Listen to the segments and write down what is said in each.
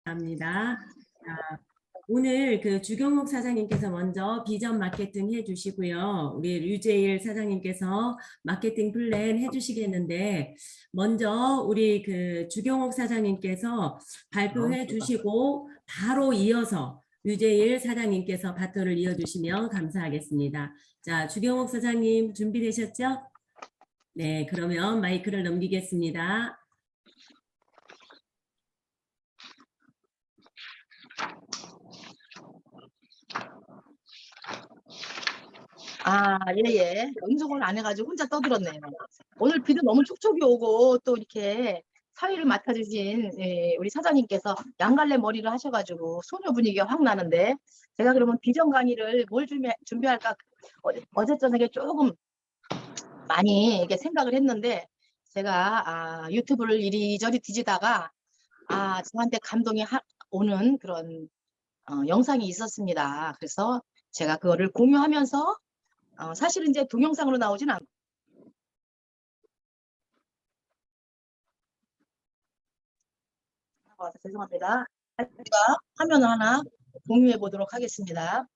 합니다. 자, 오늘 그 주경옥 사장님께서 먼저 비전 마케팅 해주시고요. 우리 류재일 사장님께서 마케팅 플랜 해주시겠는데, 먼저 우리 그 주경옥 사장님께서 발표해 주시고 바로 이어서 류재일 사장님께서 바토를 이어주시면 감사하겠습니다. 자, 주경옥 사장님 준비되셨죠? 네, 그러면 마이크를 넘기겠습니다. 예. 연속을 안 해가지고 혼자 떠들었네요. 오늘 비도 너무 촉촉이 오고 또 이렇게 사회를 맡아주신 우리 사장님께서 양갈래 머리를 하셔가지고 소녀 분위기가 확 나는데, 제가 그러면 비전 강의를 뭘 준비할까 어제 저녁에 조금 많이 이렇게 생각을 했는데, 제가 유튜브를 이리저리 뒤지다가 저한테 감동이 오는 그런 영상이 있었습니다. 그래서 제가 그거를 공유하면서 사실은 이제 동영상으로 나오진 않고 죄송합니다. 제가 화면을 하나 공유해 보도록 하겠습니다.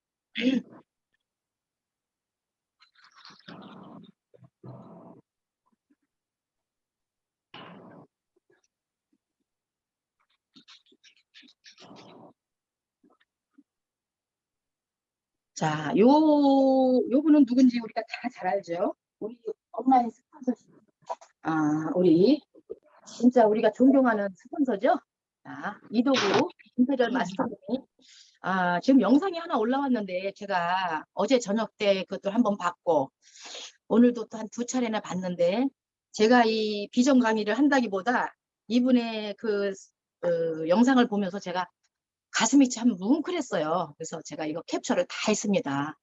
자, 요분은 누군지 우리가 다 잘 알죠. 우리 엄마의 스폰서, 우리 진짜 우리가 존경하는 스폰서죠. 자, 이도구 임페리얼 마스터님이 지금 영상이 하나 올라왔는데, 제가 어제 저녁 때 그것도 한번 봤고 오늘도 또 한 2차례나 봤는데, 제가 이 비전 강의를 한다기보다 이분의 그 영상을 보면서 제가 가슴이 참 뭉클했어요. 그래서 제가 이거 캡처를 다 했습니다.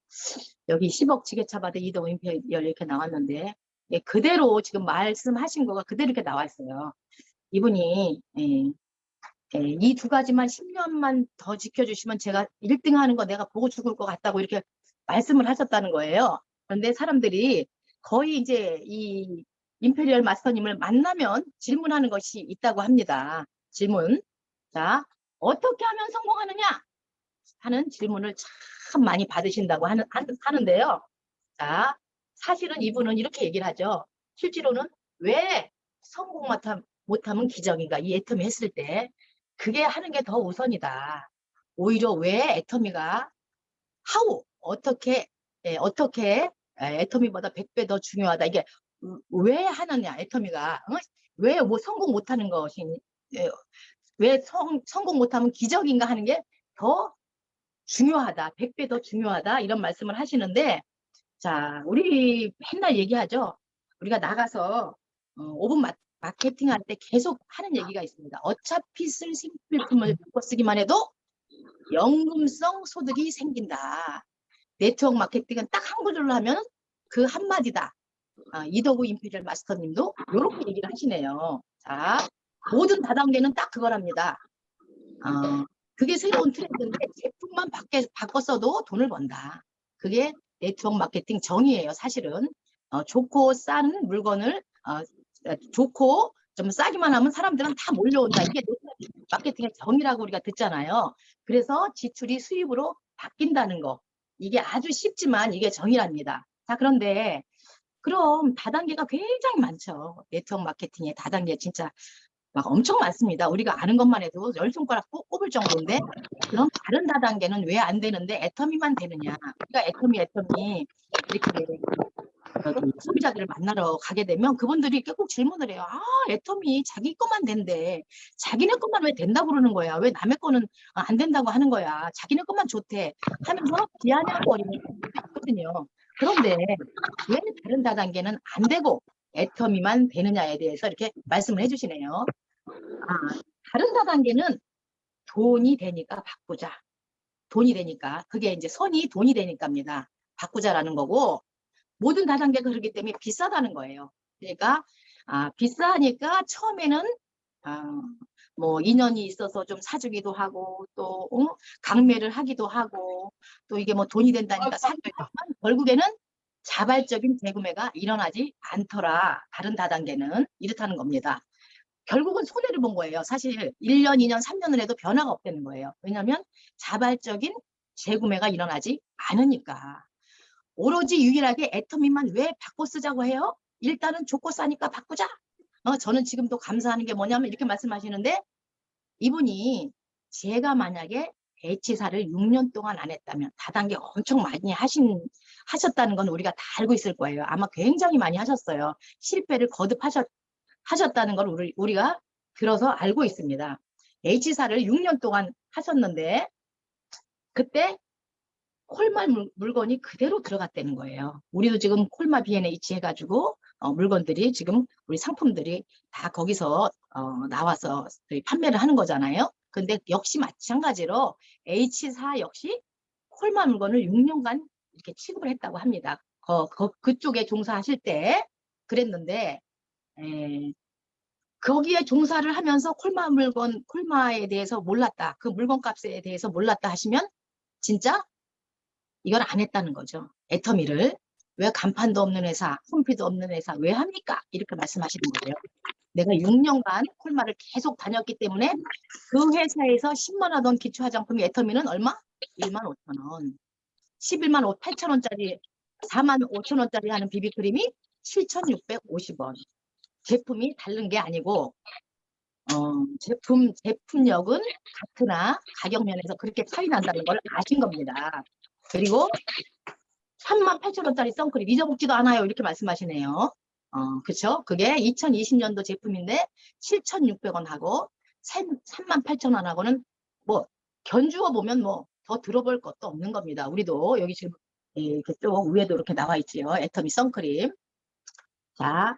여기 10억 지게차 받은 이도구 임페리얼 이렇게 나왔는데, 그대로 지금 말씀하신 거가 그대로 이렇게 나와 있어요. 이분이 이 두 가지만 10년만 더 지켜주시면 제가 1등 하는 거 내가 보고 죽을 것 같다고 이렇게 말씀을 하셨다는 거예요. 그런데 사람들이 거의 이제 이 임페리얼 마스터님을 만나면 질문하는 것이 있다고 합니다. 질문. 자, 어떻게 하면 성공하느냐 하는 질문을 참 많이 받으신다고 하는데요. 자, 사실은 이분은 이렇게 얘기를 하죠. 실제로는 왜 성공 못하면 기적인가, 이 애터미 했을 때 그게 하는 게 더 우선이다. 오히려 왜 애터미가 어떻게 애터미보다 100배 더 중요하다. 이게 왜 하느냐, 애터미가 왜 뭐 성공 못하는 것이 왜 성공 못하면 기적인가 하는 게 더 중요하다, 100배 더 중요하다, 이런 말씀을 하시는데, 자, 우리 맨날 얘기하죠. 우리가 나가서 5분 마케팅 할 때 계속 하는 얘기가 있습니다. 어차피 쓸 생필품을 바꿔 쓰기만 해도 연금성 소득이 생긴다. 네트워크 마케팅은 딱 한 구절로 하면 그 한마디다. 이도구 임페리얼 마스터님도 이렇게 얘기를 하시네요. 자, 모든 다단계는 딱 그거랍니다. 그게 새로운 트렌드인데 제품만 바꿔 써도 돈을 번다. 그게 네트워크 마케팅 정의예요. 사실은 좋고 싼 물건을 좋고 좀 싸기만 하면 사람들은 다 몰려온다. 이게 네트워크 마케팅의 정의라고 우리가 듣잖아요. 그래서 지출이 수입으로 바뀐다는 거, 이게 아주 쉽지만 이게 정의랍니다. 자, 그런데 그럼 다단계가 굉장히 많죠. 네트워크 마케팅의 다단계 진짜 막 엄청 많습니다. 우리가 아는 것만 해도 10손가락 꼽을 정도인데, 그럼 다른 다단계는 왜 안 되는데 애터미만 되느냐. 우리가 애터미 이렇게 소비자들을 만나러 가게 되면 그분들이 꼭 질문을 해요. 애터미 자기 것만 된대. 자기네 것만 왜 된다고 그러는 거야. 왜 남의 거는 안 된다고 하는 거야. 자기네 것만 좋대 하면서 비아냥거리는 분들이 있거든요. 그런데 왜 다른 다단계는 안 되고 애터미만 되느냐에 대해서 이렇게 말씀을 해주시네요. 다른 다단계는 돈이 되니까 바꾸자. 돈이 되니까. 그게 이제 선이 돈이 되니까입니다. 바꾸자라는 거고, 모든 다단계가 그렇기 때문에 비싸다는 거예요. 그러니까 비싸니까 처음에는 뭐 인연이 있어서 좀 사주기도 하고 또 강매를 하기도 하고 또 이게 뭐 돈이 된다니까 사기도 하지만 결국에는 자발적인 재구매가 일어나지 않더라. 다른 다단계는 이렇다는 겁니다. 결국은 손해를 본 거예요. 사실 1년, 2년, 3년을 해도 변화가 없다는 거예요. 왜냐하면 자발적인 재구매가 일어나지 않으니까. 오로지 유일하게 애터미만 왜 바꿔 쓰자고 해요? 일단은 좋고 싸니까 바꾸자. 저는 지금도 감사하는 게 뭐냐면 이렇게 말씀하시는데, 이분이 제가 만약에 H사를 6년 동안 안 했다면 다단계 엄청 많이 하셨다는 건 우리가 다 알고 있을 거예요. 아마 굉장히 많이 하셨어요. 실패를 거듭하셨다는 걸 우리가 들어서 알고 있습니다. H사를 6년 동안 하셨는데 그때 콜마 물건이 그대로 들어갔다는 거예요. 우리도 지금 콜마 B&H 해가지고 물건들이 지금 우리 상품들이 다 거기서 나와서 판매를 하는 거잖아요. 근데 역시 마찬가지로 H사 역시 콜마 물건을 6년간 이렇게 취급을 했다고 합니다. 그쪽에 종사하실 때 그랬는데, 거기에 종사를 하면서 콜마에 대해서 몰랐다, 그 물건 값에 대해서 몰랐다 하시면 진짜 이걸 안 했다는 거죠. 애터미를. 왜 간판도 없는 회사, 홈피도 없는 회사 왜 합니까? 이렇게 말씀하시는 거예요. 내가 6년간 콜마를 계속 다녔기 때문에 그 회사에서 10만 하던 기초 화장품이 애터미는 얼마? 1만 5천 원. 11만 8천 원짜리, 4만 5천 원짜리 하는 비비크림이 7,650원. 제품이 다른 게 아니고 제품력은 같으나 가격 면에서 그렇게 차이 난다는 걸 아신 겁니다. 그리고 3만 8천 원짜리 선크림 잊어먹지도 않아요. 이렇게 말씀하시네요. 그쵸? 그게 2020년도 제품인데 7,600원 하고 3만 8천 원 하고는 뭐 견주어 보면 뭐 더 들어볼 것도 없는 겁니다. 우리도 여기 지금 그쪽 위에도 이렇게 나와 있지요. 애터미 선크림. 자,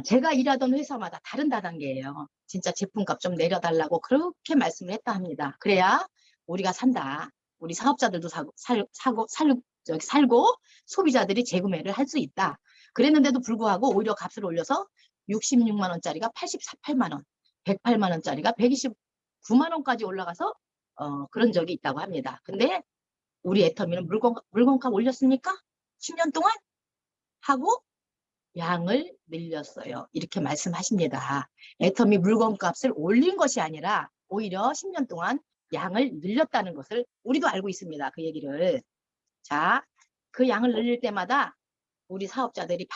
제가 일하던 회사마다 다른 다단계예요. 진짜 제품값 좀 내려달라고 그렇게 말씀을 했다 합니다. 그래야 우리가 산다. 우리 사업자들도 살고 소비자들이 재구매를 할 수 있다. 그랬는데도 불구하고 오히려 값을 올려서 66만 원짜리가 88만 원, 108만 원짜리가 129만 원까지 올라가서 그런 적이 있다고 합니다. 근데 우리 애터미는 물건값 올렸습니까? 10년 동안? 하고 양을 늘렸어요. 이렇게 말씀하십니다. 애터미 물건값을 올린 것이 아니라 오히려 10년 동안 양을 늘렸다는 것을 우리도 알고 있습니다. 그 얘기를. 자, 그 양을 늘릴 때마다 우리 사업자들이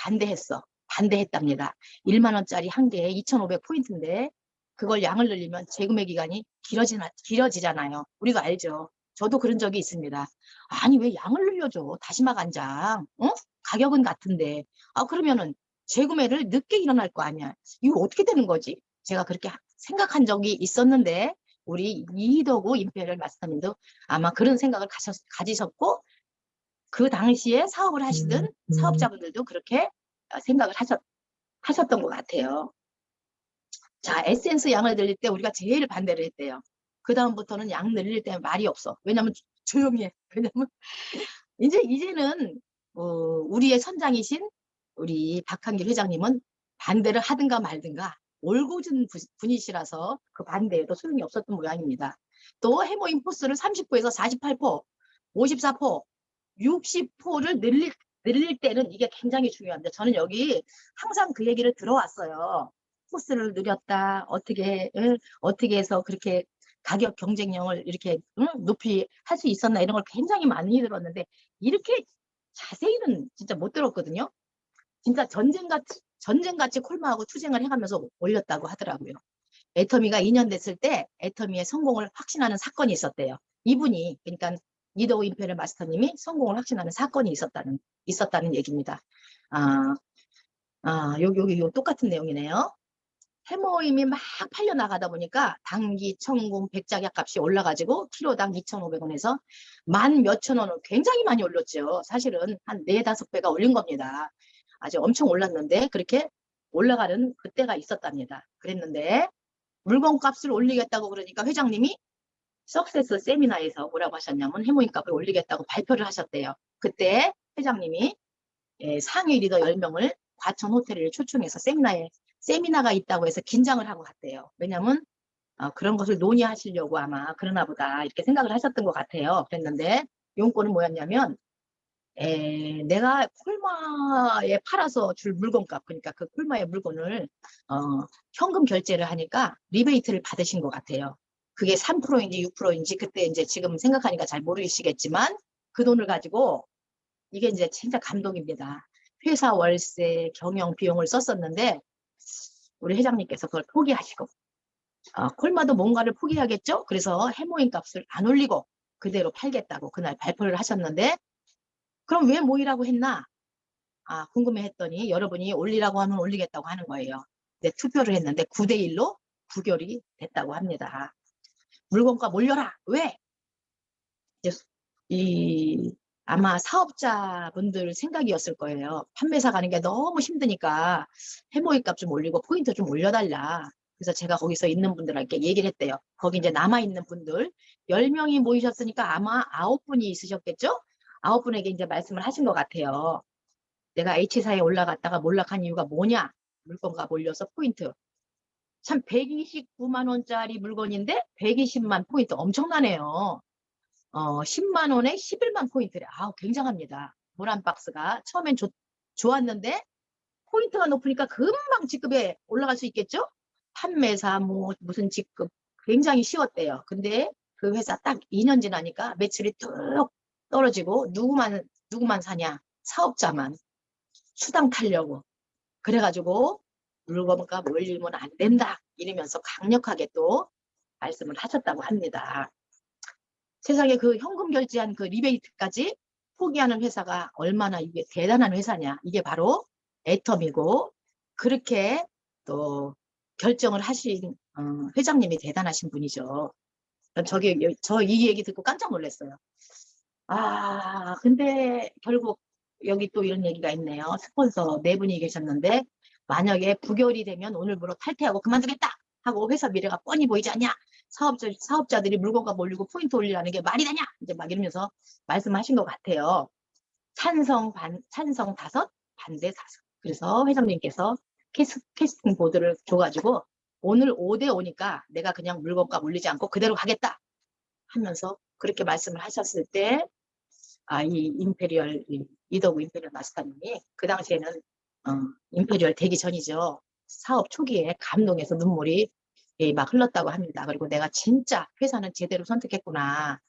반대했답니다. 1만 원짜리 한 개에 2,500포인트인데 그걸 양을 늘리면 재구매 기간이 길어지잖아요. 우리도 알죠. 저도 그런 적이 있습니다. 아니 왜 양을 늘려줘? 다시마 간장. 가격은 같은데. 그러면은 재구매를 늦게 일어날 거 아니야. 이거 어떻게 되는 거지? 제가 그렇게 생각한 적이 있었는데 우리 이덕우 임페리얼 마스터님도 아마 그런 생각을 가지셨고 그 당시에 사업을 하시던 사업자분들도 그렇게 생각을 하셨던 것 같아요. 자, 에센스 양을 늘릴 때 우리가 제일 반대를 했대요. 그 다음부터는 양 늘릴 때 말이 없어. 왜냐면 조용히 해. 왜냐면 이제는 우리의 선장이신 우리 박한길 회장님은 반대를 하든가 말든가 올곧은 분이시라서 그 반대에도 소용이 없었던 모양입니다. 또 해모임 포스를 30포에서 48포, 54포, 60포를 늘릴 때는 이게 굉장히 중요합니다. 저는 여기 항상 그 얘기를 들어왔어요. 포스를 늘렸다. 어떻게 해서 그렇게 가격 경쟁력을 이렇게 높이 할 수 있었나 이런 걸 굉장히 많이 들었는데 이렇게 자세히는 진짜 못 들었거든요. 진짜 전쟁같이 콜마하고 투쟁을 해가면서 올렸다고 하더라고요. 애터미가 2년 됐을 때 애터미의 성공을 확신하는 사건이 있었대요. 이분이 그러니까 이도우 임페리얼 마스터님이 성공을 확신하는 사건이 있었다는 얘기입니다. 여기 똑같은 내용이네요. 해모임이 막 팔려나가다 보니까 당기, 청궁, 백작약 값이 올라가지고 키로당 2,500원에서 만 몇천 원은 굉장히 많이 올렸죠. 사실은 한 4, 5배가 올린 겁니다. 아주 엄청 올랐는데 그렇게 올라가는 그때가 있었답니다. 그랬는데 물건값을 올리겠다고 그러니까 회장님이 석세스 세미나에서 뭐라고 하셨냐면 해모임 값을 올리겠다고 발표를 하셨대요. 그때 회장님이 상위 리더 10명을 과천 호텔을 초청해서 세미나가 있다고 해서 긴장을 하고 갔대요. 왜냐면 그런 것을 논의하시려고 아마 그러나 보다 이렇게 생각을 하셨던 것 같아요. 그랬는데 용건은 뭐였냐면 내가 콜마에 팔아서 줄 물건값, 그러니까 그 콜마의 물건을 어, 현금 결제를 하니까 리베이트를 받으신 것 같아요. 그게 3%인지 6%인지 그때 이제 지금 생각하니까 잘 모르시겠지만 그 돈을 가지고 이게 이제 진짜 감동입니다. 회사 월세, 경영 비용을 썼었는데 우리 회장님께서 그걸 포기하시고 콜마도 뭔가를 포기하겠죠? 그래서 해모임 값을 안 올리고 그대로 팔겠다고 그날 발표를 하셨는데 그럼 왜 모이라고 했나? 궁금해 했더니 여러분이 올리라고 하면 올리겠다고 하는 거예요. 근데 투표를 했는데 9대1로 부결이 됐다고 합니다. 물건값 올려라. 왜? 이제 이 아마 사업자분들 생각이었을 거예요. 판매사 가는 게 너무 힘드니까 해모임값 좀 올리고 포인트 좀 올려달라. 그래서 제가 거기서 있는 분들한테 얘기를 했대요. 거기 이제 남아있는 분들 10명이 모이셨으니까 아마 9분이 있으셨겠죠? 9분에게 이제 말씀을 하신 것 같아요. 내가 H사에 올라갔다가 몰락한 이유가 뭐냐? 물건값 올려서 포인트. 참 129만 원짜리 물건인데 120만 포인트 엄청나네요. 10만 원에 11만 포인트래. 굉장합니다. 물 한 박스가 처음엔 좋았는데 포인트가 높으니까 금방 직급에 올라갈 수 있겠죠? 판매사 뭐 무슨 직급 굉장히 쉬웠대요. 근데 그 회사 딱 2년 지나니까 매출이 뚝 떨어지고 누구만 사냐? 사업자만 수당 타려고. 그래가지고 물건값 올리면 안 된다. 이러면서 강력하게 또 말씀을 하셨다고 합니다. 세상에 그 현금 결제한 그 리베이트까지 포기하는 회사가 얼마나 이게 대단한 회사냐. 이게 바로 애텀이고 그렇게 또 결정을 하신 회장님이 대단하신 분이죠. 저 이 얘기 듣고 깜짝 놀랐어요. 근데 결국 여기 또 이런 얘기가 있네요. 스폰서 네 분이 계셨는데 만약에 부결이 되면 오늘부로 탈퇴하고 그만두겠다 하고 회사 미래가 뻔히 보이지 않냐? 사업자들이 물건값 올리고 포인트 올리라는 게 말이 되냐? 이제 막 이러면서 말씀하신 것 같아요. 찬성 다섯, 반대 다섯. 그래서 회장님께서 캐스팅 보드를 줘가지고 오늘 5대5니까 내가 그냥 물건값 올리지 않고 그대로 가겠다 하면서 그렇게 말씀을 하셨을 때 이 임페리얼 이더구 임페리얼 마스터님이 그 당시에는 임페리얼 되기 전이죠. 사업 초기에 감동해서 눈물이 막 흘렀다고 합니다. 그리고 내가 진짜 회사는 제대로 선택했구나.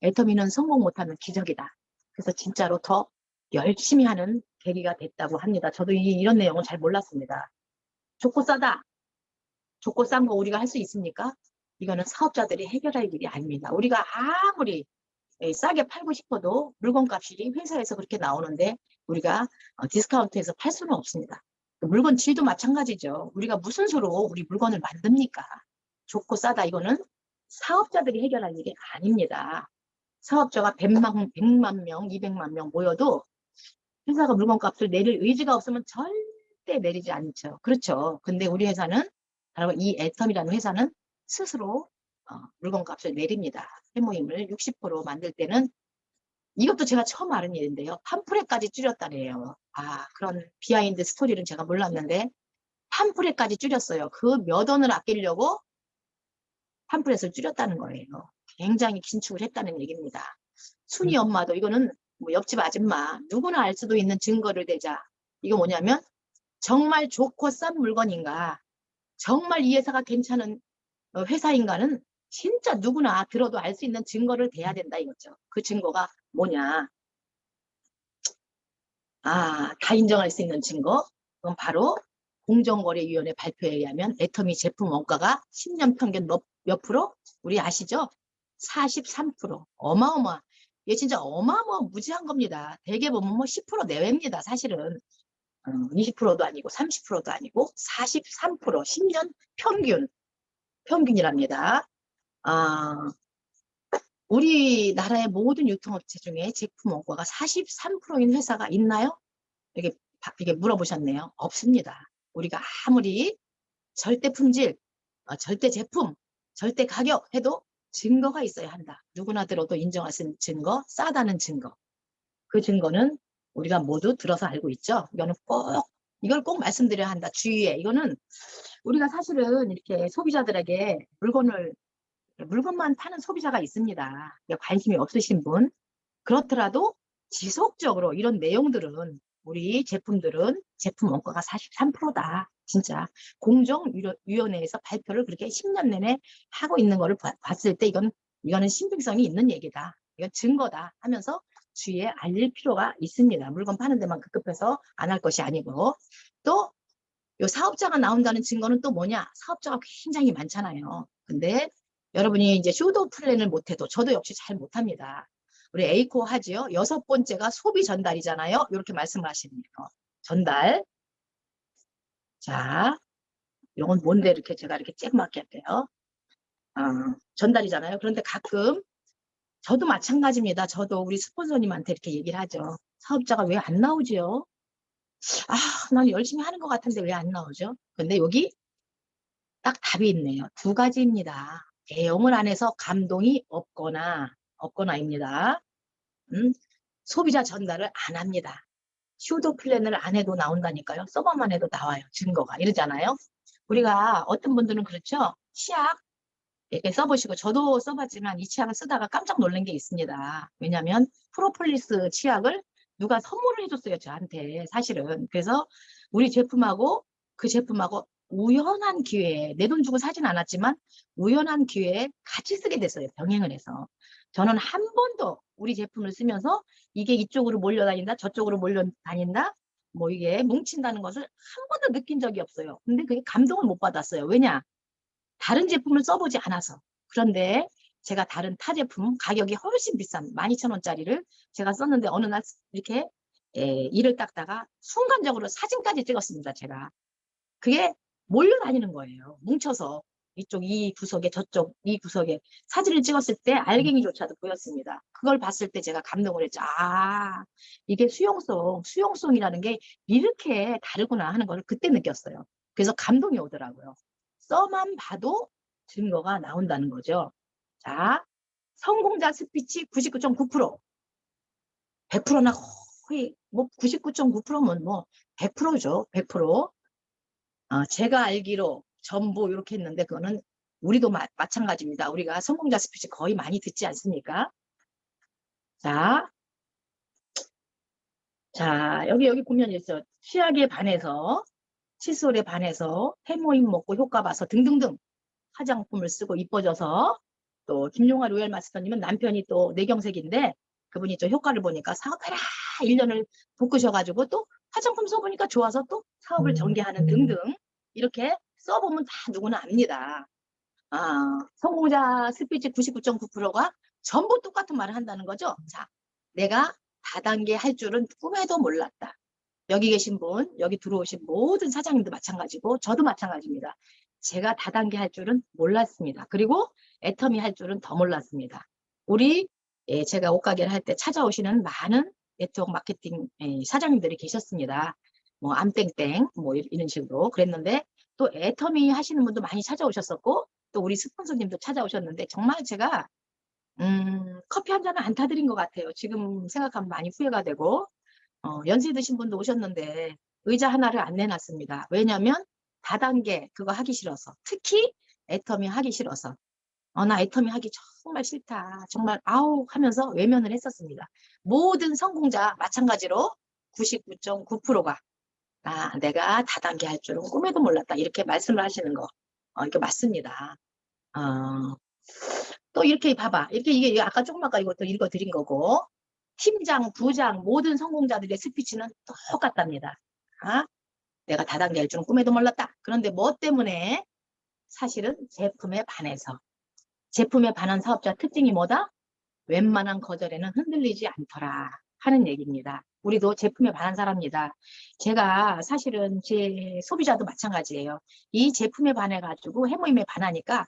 애터미는 성공 못하면 기적이다. 그래서 진짜로 더 열심히 하는 계기가 됐다고 합니다. 저도 이런 내용은 잘 몰랐습니다. 좋고 싸다. 좋고 싼 거 우리가 할 수 있습니까? 이거는 사업자들이 해결할 일이 아닙니다. 우리가 아무리 싸게 팔고 싶어도 물건값이 회사에서 그렇게 나오는데 우리가 디스카운트해서 팔 수는 없습니다. 물건 질도 마찬가지죠. 우리가 무슨 수로 우리 물건을 만듭니까? 좋고 싸다 이거는 사업자들이 해결할 일이 아닙니다. 사업자가 100만 명, 200만 명 모여도 회사가 물건값을 내릴 의지가 없으면 절대 내리지 않죠. 그렇죠. 근데 우리 회사는 바로 이 애텀이라는 회사는 스스로 물건값을 내립니다. 해모임을 60% 만들 때는 이것도 제가 처음 아는 일인데요. 팜프렛까지 줄였다네요. 그런 비하인드 스토리는 제가 몰랐는데 팜프렛까지 줄였어요. 그 몇 원을 아끼려고 팜프렛을 줄였다는 거예요. 굉장히 긴축을 했다는 얘기입니다. 순이 엄마도 이거는 뭐 옆집 아줌마 누구나 알 수도 있는 증거를 대자. 이거 뭐냐면 정말 좋고 싼 물건인가 정말 이 회사가 괜찮은 회사인가는 진짜 누구나 들어도 알 수 있는 증거를 대야 된다 이거죠. 그 증거가 뭐냐. 다 인정할 수 있는 증거. 그건 바로 공정거래위원회 발표에 의하면 애터미 제품 원가가 10년 평균 몇 프로? 우리 아시죠? 43%. 어마어마. 이게 진짜 어마어마 무지한 겁니다. 대개 보면 뭐 10% 내외입니다. 사실은. 20%도 아니고 30%도 아니고 43%. 10년 평균이랍니다. 우리나라의 모든 유통업체 중에 제품 원가가 43%인 회사가 있나요? 이게 물어보셨네요. 없습니다. 우리가 아무리 절대 품질, 절대 제품, 절대 가격 해도 증거가 있어야 한다. 누구나 들어도 인정할 수 있는 증거, 싸다는 증거. 그 증거는 우리가 모두 들어서 알고 있죠. 이걸 꼭 말씀드려야 한다. 주의해. 이거는 우리가 사실은 이렇게 소비자들에게 물건만 파는 소비자가 있습니다. 관심이 없으신 분. 그렇더라도 지속적으로 이런 내용들은 우리 제품들은 제품 원가가 43%다. 진짜 공정위원회에서 발표를 그렇게 10년 내내 하고 있는 거를 봤을 때 이거는 신빙성이 있는 얘기다. 이건 증거다 하면서 주위에 알릴 필요가 있습니다. 물건 파는 데만 급급해서 안 할 것이 아니고. 또 요 사업자가 나온다는 증거는 또 뭐냐? 사업자가 굉장히 많잖아요. 근데 여러분이 이제 쇼도 플랜을 못해도 저도 역시 잘 못합니다. 우리 에이코 하지요. 6번째가 소비 전달이잖아요. 이렇게 말씀을 하시네요. 전달. 자, 이건 뭔데 이렇게 제가 이렇게 쬐그맣게 할게요. 전달이잖아요. 그런데 가끔 저도 마찬가지입니다. 저도 우리 스폰서님한테 이렇게 얘기를 하죠. 사업자가 왜 안 나오지요? 난 열심히 하는 것 같은데 왜 안 나오죠? 근데 여기 딱 답이 있네요. 두 가지입니다. 내용을 안 해서 감동이 없거나입니다. 소비자 전달을 안 합니다. 쇼도 플랜을 안 해도 나온다니까요. 서버만 해도 나와요. 증거가. 이러잖아요. 우리가 어떤 분들은 그렇죠. 치약 이렇게 써보시고 저도 써봤지만 이 치약을 쓰다가 깜짝 놀란 게 있습니다. 왜냐하면 프로폴리스 치약을 누가 선물을 해줬어요. 저한테 사실은. 그래서 우리 제품하고 그 제품하고 우연한 기회에 내 돈 주고 사진 않았지만 우연한 기회에 같이 쓰게 됐어요. 병행을 해서. 저는 한 번도 우리 제품을 쓰면서 이게 이쪽으로 몰려다닌다 저쪽으로 몰려다닌다 뭐 이게 뭉친다는 것을 한 번도 느낀 적이 없어요. 근데 그게 감동을 못 받았어요. 왜냐? 다른 제품을 써보지 않아서. 그런데 제가 다른 타 제품 가격이 훨씬 비싼 12,000원짜리를 제가 썼는데 어느 날 이렇게 이를 닦다가 순간적으로 사진까지 찍었습니다. 제가. 그게 몰려다니는 거예요. 뭉쳐서 이쪽 이 구석에 저쪽 이 구석에 사진을 찍었을 때 알갱이조차도 보였습니다. 그걸 봤을 때 제가 감동을 했죠. 이게 수용성이라는 게 이렇게 다르구나 하는 걸 그때 느꼈어요. 그래서 감동이 오더라고요. 써만 봐도 증거가 나온다는 거죠. 자, 성공자 스피치 99.9%. 100%나 거의 뭐 99.9%면 뭐 100%죠. 100%. 제가 알기로 전부 이렇게 했는데 그거는 우리도 마찬가지입니다. 우리가 성공자 스피치 거의 많이 듣지 않습니까? 자, 여기 보면 있어요. 취약에 반해서 칫솔에 반해서 해모임 먹고 효과 봐서 등등등 화장품을 쓰고 이뻐져서 또 김용화 로얄 마스터님은 남편이 또 뇌경색인데 그분이 좀 효과를 보니까 사업해라 1년을 볶으셔가지고 또 화장품 써보니까 좋아서 또 사업을 전개하는 등등 이렇게 써보면 다 누구나 압니다. 성공자 스피치 99.9%가 전부 똑같은 말을 한다는 거죠. 자, 내가 다단계 할 줄은 꿈에도 몰랐다. 여기 계신 분, 여기 들어오신 모든 사장님도 마찬가지고 저도 마찬가지입니다. 제가 다단계 할 줄은 몰랐습니다. 그리고 애터미 할 줄은 더 몰랐습니다. 우리 제가 옷가게를 할 때 찾아오시는 많은 네트워크 마케팅 사장님들이 계셨습니다. 뭐 암땡땡 뭐 이런 식으로 그랬는데 또 애터미 하시는 분도 많이 찾아오셨었고 또 우리 스폰서님도 찾아오셨는데 정말 제가 커피 한 잔은 안 타드린 것 같아요. 지금 생각하면 많이 후회가 되고 연세 드신 분도 오셨는데 의자 하나를 안 내놨습니다. 왜냐하면 다단계 그거 하기 싫어서 특히 애터미 하기 싫어서 나 애터미 하기 정말 싫다. 정말 아우 하면서 외면을 했었습니다. 모든 성공자 마찬가지로 99.9%가 내가 다단계 할 줄은 꿈에도 몰랐다. 이렇게 말씀을 하시는 거 이게 맞습니다. 또 이렇게 봐봐. 이게 아까 조금 아까 이것도 읽어드린 거고 팀장, 부장 모든 성공자들의 스피치는 똑같답니다. 내가 다단계 할 줄은 꿈에도 몰랐다. 그런데 뭐 때문에? 사실은 제품에 반해서. 제품에 반한 사업자 특징이 뭐다? 웬만한 거절에는 흔들리지 않더라 하는 얘기입니다. 우리도 제품에 반한 사람입니다. 제가 사실은 제 소비자도 마찬가지예요. 이 제품에 반해가지고 해모임에 반하니까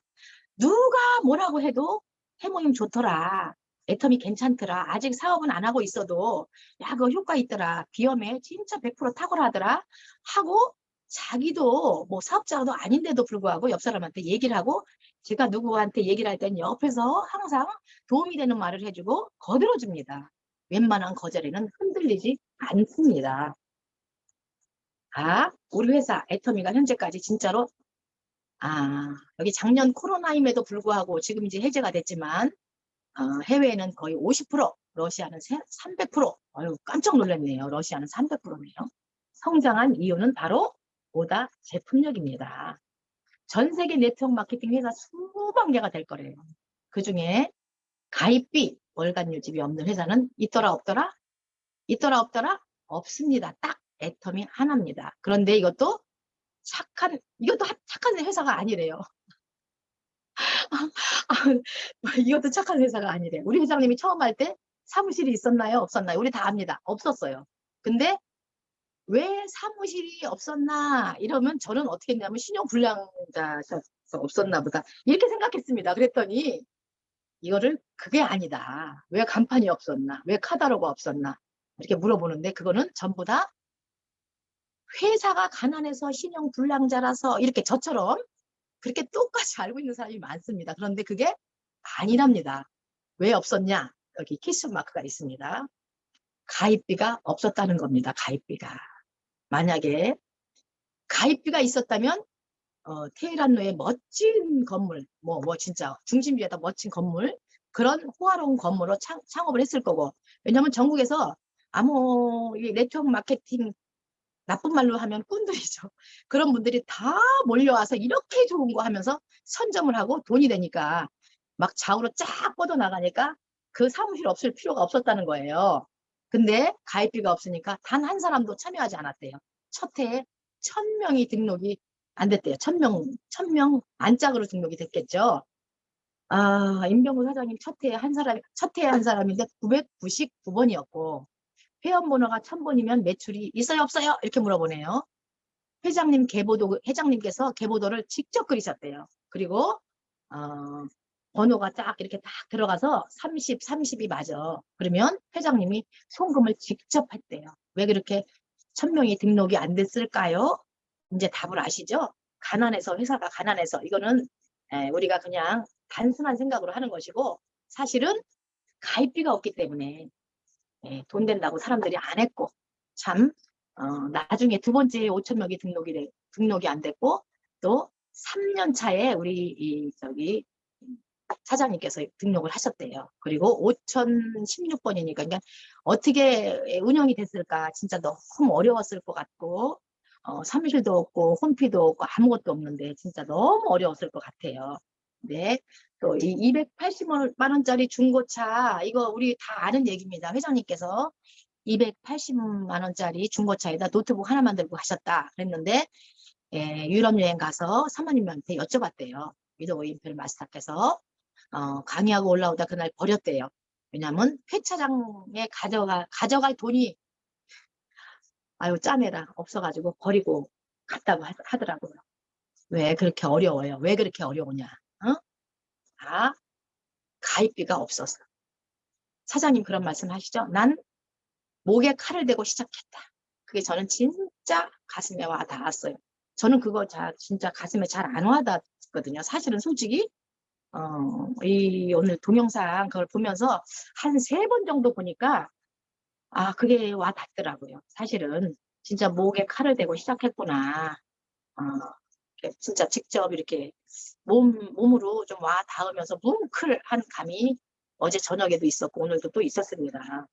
누가 뭐라고 해도 해모임 좋더라. 애터미 괜찮더라. 아직 사업은 안 하고 있어도 야 그거 효과 있더라. 비염에 진짜 100% 탁월하더라. 하고 자기도 뭐 사업자도 아닌데도 불구하고 옆 사람한테 얘기를 하고 제가 누구한테 얘기를 할 때는 옆에서 항상 도움이 되는 말을 해주고 거들어줍니다. 웬만한 거절에는 흔들리지 않습니다. 우리 회사 애터미가 현재까지 진짜로 여기 작년 코로나임에도 불구하고 지금 이제 해제가 됐지만 해외에는 거의 50% 러시아는 300%. 아유, 깜짝 놀랐네요. 러시아는 300%네요. 성장한 이유는 바로 보다 제품력입니다. 전 세계 네트워크 마케팅 회사 수만 개가 될 거래요. 그중에 가입비, 월간 유지비 없는 회사는 있더라 없더라? 있더라 없더라? 없습니다. 딱 애터미 하나입니다. 그런데 이것도 착한 회사가 아니래요. 이것도 착한 회사가 아니래요. 우리 회장님이 처음 할 때 사무실이 있었나요? 없었나요? 우리 다 압니다. 없었어요. 근데 왜 사무실이 없었나 이러면 저는 어떻게 했냐면 신용불량자셔서 없었나 보다 이렇게 생각했습니다. 그랬더니 이거를 그게 아니다. 왜 간판이 없었나? 왜 카다로가 없었나? 이렇게 물어보는데 그거는 전부 다 회사가 가난해서 신용불량자라서 이렇게 저처럼 그렇게 똑같이 알고 있는 사람이 많습니다. 그런데 그게 아니랍니다. 왜 없었냐? 여기 퀴션 마크가 있습니다. 가입비가 없었다는 겁니다. 가입비가. 만약에 가입비가 있었다면 테헤란로의 멋진 건물, 진짜 중심지에다 멋진 건물, 그런 호화로운 건물로 창업을 했을 거고, 왜냐하면 전국에서 이 네트워크 마케팅 나쁜 말로 하면 꾼들이죠. 그런 분들이 다 몰려와서 이렇게 좋은 거 하면서 선점을 하고 돈이 되니까 막 좌우로 쫙 뻗어나가니까 그 사무실 없을 필요가 없었다는 거예요. 근데 가입비가 없으니까 단 한 사람도 참여하지 않았대요. 첫 해에 1000명이 등록이 안 됐대요. 1000명 안짝으로 등록이 됐겠죠. 임병우 사장님 첫 해에 한 사람인데 999번이었고 회원번호가 1000번이면 매출이 있어요 없어요? 이렇게 물어보네요. 회장님께서 계보도를 직접 그리셨대요. 그리고 번호가 딱 이렇게 딱 들어가서 30, 30이 맞아. 그러면 회장님이 송금을 직접 했대요. 왜 그렇게 1000명이 등록이 안 됐을까요? 이제 답을 아시죠? 회사가 가난해서. 이거는 우리가 그냥 단순한 생각으로 하는 것이고 사실은 가입비가 없기 때문에 돈 된다고 사람들이 안 했고 참 나중에 두 번째 5,000명이 등록이 안 됐고 또 3년 차에 우리 저기 사장님께서 등록을 하셨대요. 그리고 5016번이니까 그러니까 어떻게 운영이 됐을까 진짜 너무 어려웠을 것 같고 사무실도 없고 홈피도 없고 아무것도 없는데 진짜 너무 어려웠을 것 같아요. 네. 또 이 280만 원짜리 중고차 이거 우리 다 아는 얘기입니다. 회장님께서 280만 원짜리 중고차에다 노트북 하나만 들고 가셨다 그랬는데 유럽 여행 가서 사모님한테 여쭤봤대요. 위도우 인펠 마스터께서 강의하고 올라오다 그날 버렸대요. 왜냐하면 회차장에 가져갈 돈이 아유 짜내라 없어가지고 버리고 갔다고 하더라고요. 왜 그렇게 어려워요? 왜 그렇게 어려우냐? 가입비가 없었어. 사장님 그런 말씀 하시죠? 난 목에 칼을 대고 시작했다. 그게 저는 진짜 가슴에 와 닿았어요. 저는 그거 진짜 가슴에 잘 안 와닿거든요. 사실은 솔직히 오늘 동영상 그걸 보면서 한 3번 정도 보니까 그게 와 닿더라고요. 사실은 진짜 목에 칼을 대고 시작했구나. 진짜 직접 이렇게 몸으로 좀 와 닿으면서 뭉클한 감이 어제 저녁에도 있었고 오늘도 또 있었습니다.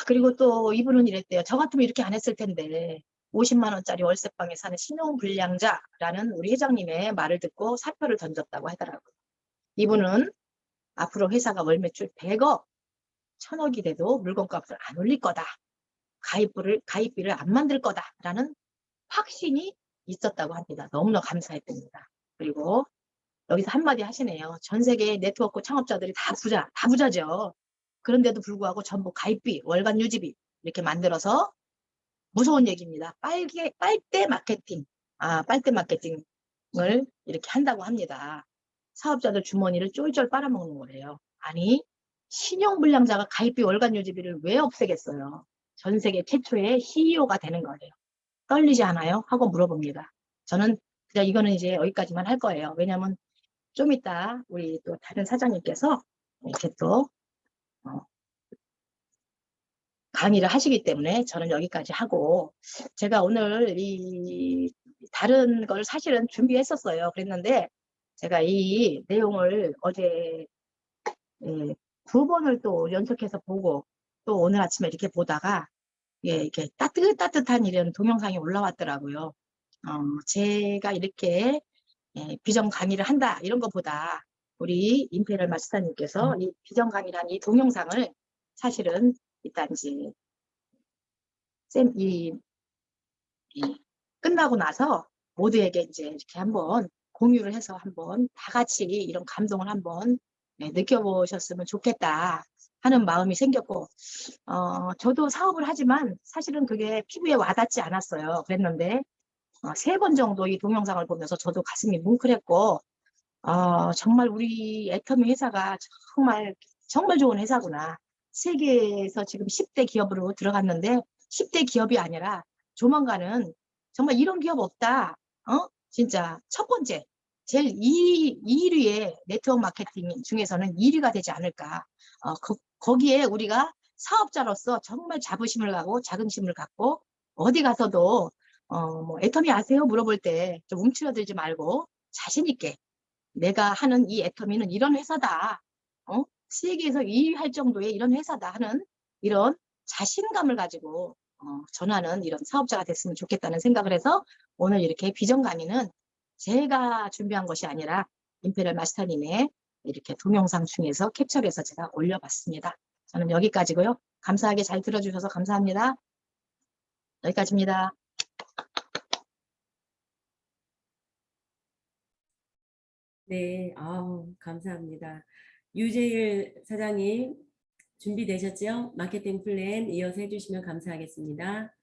그리고 또 이분은 이랬대요. 저 같으면 이렇게 안 했을 텐데 50만 원짜리 월세방에 사는 신용불량자라는 우리 회장님의 말을 듣고 사표를 던졌다고 하더라고요. 이분은 앞으로 회사가 월 매출 100억, 1000억이 돼도 물건값을 안 올릴 거다. 가입비를 안 만들 거다라는 확신이 있었다고 합니다. 너무나 감사했답니다. 그리고 여기서 한마디 하시네요. 전 세계 네트워크 창업자들이 다 부자죠. 그런데도 불구하고 전부 가입비, 월간 유지비 이렇게 만들어서 무서운 얘기입니다. 빨대 마케팅, 빨대 마케팅을 이렇게 한다고 합니다. 사업자들 주머니를 쫄쫄 빨아먹는 거래요. 아니, 신용불량자가 가입비 월간 유지비를 왜 없애겠어요? 전 세계 최초의 CEO가 되는 거예요. 떨리지 않아요? 하고 물어봅니다. 저는 그냥 이거는 이제 여기까지만 할 거예요. 왜냐하면 좀 이따 우리 또 다른 사장님께서 이렇게 또 강의를 하시기 때문에 저는 여기까지 하고 제가 오늘 이 다른 걸 사실은 준비했었어요. 그랬는데 제가 이 내용을 어제 예, 2번을 또 연속해서 보고 또 오늘 아침에 이렇게 보다가 예, 이렇게 따뜻한 이런 동영상이 올라왔더라고요. 제가 이렇게 비전 강의를 한다 이런 것보다 우리 임페리얼 마스터님께서 이 비전 강의란 이 동영상을 사실은 일단 이제 이 끝나고 나서 모두에게 이제 이렇게 한번 공유를 해서 한번 다 같이 이런 감동을 한번 느껴보셨으면 좋겠다 하는 마음이 생겼고, 저도 사업을 하지만 사실은 그게 피부에 와닿지 않았어요. 그랬는데 3번 정도 이 동영상을 보면서 저도 가슴이 뭉클했고, 정말 우리 애터미 회사가 정말 좋은 회사구나. 세계에서 지금 10대 기업으로 들어갔는데 10대 기업이 아니라 조만간은 정말 이런 기업 없다. 진짜 첫 번째, 제일 2위의 네트워크 마케팅 중에서는 1위가 되지 않을까. 거기에 우리가 사업자로서 정말 자부심을 가고 자긍심을 갖고 어디 가서도 뭐 애터미 아세요? 물어볼 때 좀 움츠러들지 말고 자신 있게 내가 하는 이 애터미는 이런 회사다. 세계에서 2위 할 정도의 이런 회사다 하는 이런 자신감을 가지고 전하는 이런 사업자가 됐으면 좋겠다는 생각을 해서 오늘 이렇게 비전 강의는 제가 준비한 것이 아니라 임페리얼 마스터님의 이렇게 동영상 중에서 캡처해서 제가 올려봤습니다. 저는 여기까지고요. 감사하게 잘 들어주셔서 감사합니다. 여기까지입니다. 네, 아우, 감사합니다. 유재일 사장님 준비되셨죠? 마케팅 플랜 이어서 해주시면 감사하겠습니다.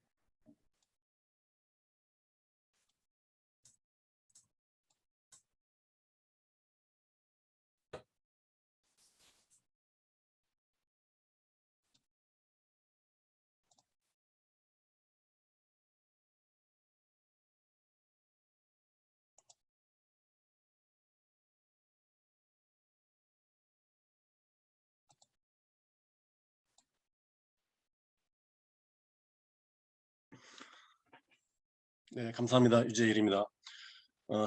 네, 감사합니다. 유재일입니다.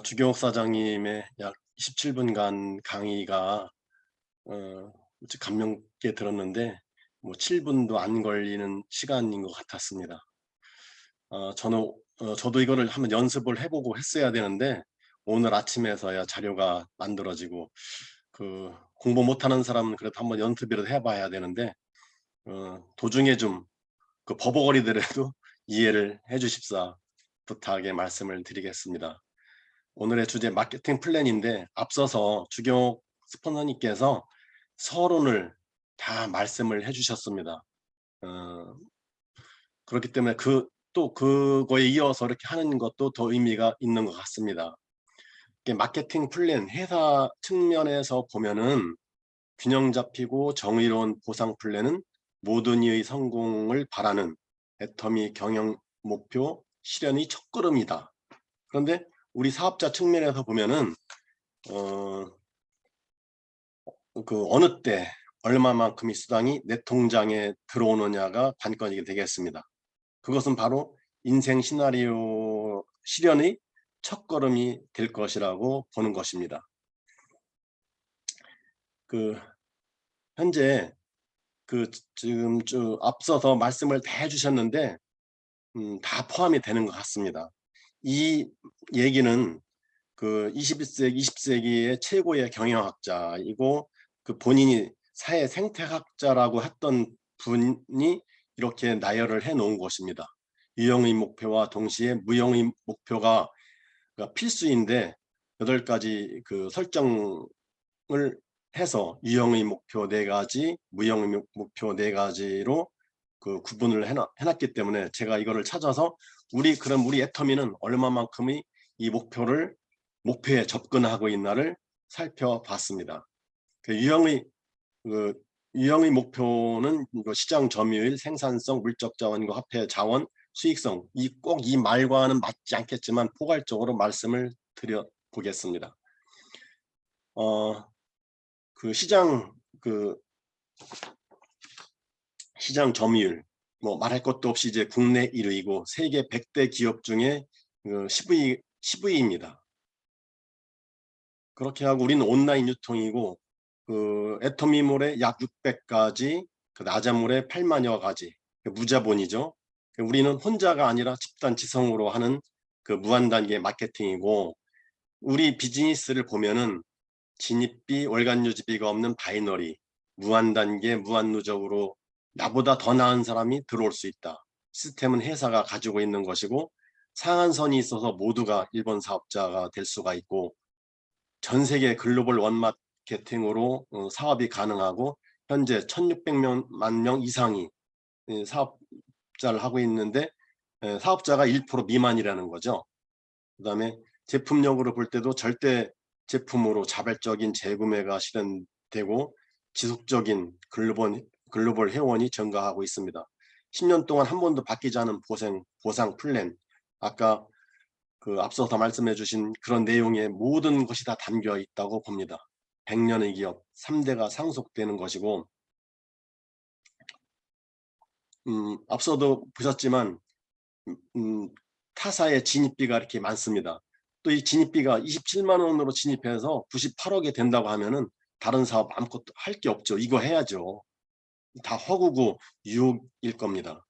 주경욱 사장님의 약 27분간 강의가 감명 깊게 들었는데 뭐 7분도 안 걸리는 시간인 것 같았습니다. 저도 이거를 한번 연습을 해보고 했어야 되는데 오늘 아침에서야 자료가 만들어지고 그 공부 못하는 사람은 그래도 한번 연습이라도 해봐야 되는데 도중에 좀 그 버벅거리더라도 이해를 해주십사 부탁의 말씀을 드리겠습니다. 오늘의 주제 마케팅 플랜인데 앞서서 주경욱 스폰서님께서 서론을 다 말씀을 해주셨습니다. 그렇기 때문에 또 그거에 이어서 이렇게 하는 것도 더 의미가 있는 것 같습니다. 마케팅 플랜 회사 측면에서 보면은 균형 잡히고 정의로운 보상 플랜은 모든 이의 성공을 바라는 애터미 경영 목표 실현의 첫걸음이다. 그런데 우리 사업자 측면에서 보면은 어느 때 얼마만큼의 수당이 내 통장에 들어오느냐가 관건이 되겠습니다. 그것은 바로 인생 시나리오 실현의 첫걸음이 될 것이라고 보는 것입니다. 현재 지금 앞서서 말씀을 다 해주셨는데 다 포함이 되는 것 같습니다. 이 얘기는 21세기, 20세기의 최고의 경영학자이고 본인이 사회 생태학자라고 했던 분이 이렇게 나열을 해 놓은 것입니다. 유형의 목표와 동시에 무형의 목표가 필수인데 8가지 설정을 해서 유형의 목표 4가지, 무형의 목표 4가지로 구분을 해놨기 때문에 제가 이거를 찾아서 그럼 우리 애터미는 얼마만큼의 이 목표에 접근하고 있나를 살펴봤습니다. 유형의 목표는 시장 점유율, 생산성, 물적 자원과 화폐 자원, 수익성, 꼭 이 말과는 맞지 않겠지만 포괄적으로 말씀을 드려보겠습니다. 시장 점유율, 뭐 말할 것도 없이 이제 국내 1위이고 세계 100대 기업 중에 10위입니다. 그렇게 하고 우리는 온라인 유통이고 그 애터미몰에 약 600가지, 그 나자몰에 8만여 가지, 무자본이죠. 우리는 혼자가 아니라 집단 지성으로 하는 그 무한단계 마케팅이고, 우리 비즈니스를 보면은 진입비, 월간 유지비가 없는 바이너리, 무한단계, 무한누적으로 나보다 더 나은 사람이 들어올 수 있다. 시스템은 회사가 가지고 있는 것이고 상한선이 있어서 모두가 일본 사업자가 될 수가 있고, 전 세계 글로벌 원마케팅으로 사업이 가능하고, 현재 1600만 명 이상이 사업자를 하고 있는데 사업자가 1% 미만이라는 거죠. 그 다음에 제품력으로 볼 때도 절대 제품으로 자발적인 재구매가 실현되고 지속적인 글로벌 회원이 증가하고 있습니다. 10년 동안 한 번도 바뀌지 않은 보상 플랜, 아까 그 앞서서 말씀해 주신 그런 내용의 모든 것이 다 담겨 있다고 봅니다. 100년의 기업 3대가 상속되는 것이고, 앞서도 보셨지만 타사의 진입비가 이렇게 많습니다. 또 이 진입비가 27만 원으로 진입해서 98억이 된다고 하면은 다른 사업 아무것도 할 게 없죠. 이거 해야죠. 다 허구고 유혹일 겁니다.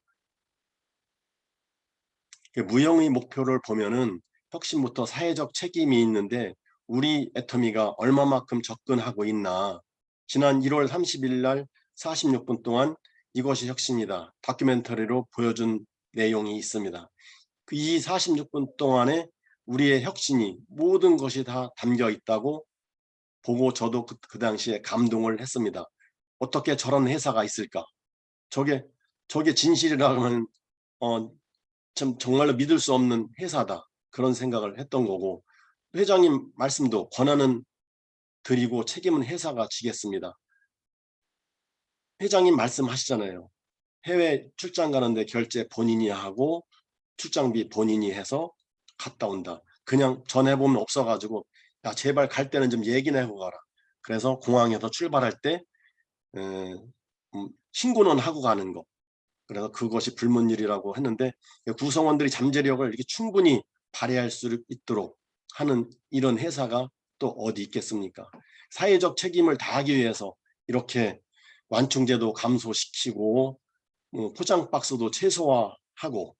무형의 목표를 보면은 혁신부터 사회적 책임이 있는데 우리 애터미가 얼마만큼 접근하고 있나. 지난 1월 30일 날 46분 동안 이것이 혁신이다 다큐멘터리로 보여준 내용이 있습니다. 이 46분 동안에 우리의 혁신이 모든 것이 다 담겨 있다고 보고 저도 그 당시에 감동을 했습니다. 어떻게 저런 회사가 있을까? 저게 진실이라면 참 정말로 믿을 수 없는 회사다, 그런 생각을 했던 거고, 회장님 말씀도 권한은 드리고 책임은 회사가 지겠습니다. 회장님 말씀하시잖아요. 해외 출장 가는데 결제 본인이 하고 출장비 본인이 해서 갔다 온다. 그냥 전해보면 없어가지고 야 제발 갈 때는 좀 얘기나 하고 가라. 그래서 공항에서 출발할 때 신고는 하고 가는 거. 그래서 그것이 불문율이라고 했는데, 구성원들이 잠재력을 이렇게 충분히 발휘할 수 있도록 하는 이런 회사가 또 어디 있겠습니까? 사회적 책임을 다하기 위해서 이렇게 완충제도 감소시키고 포장 박스도 최소화하고,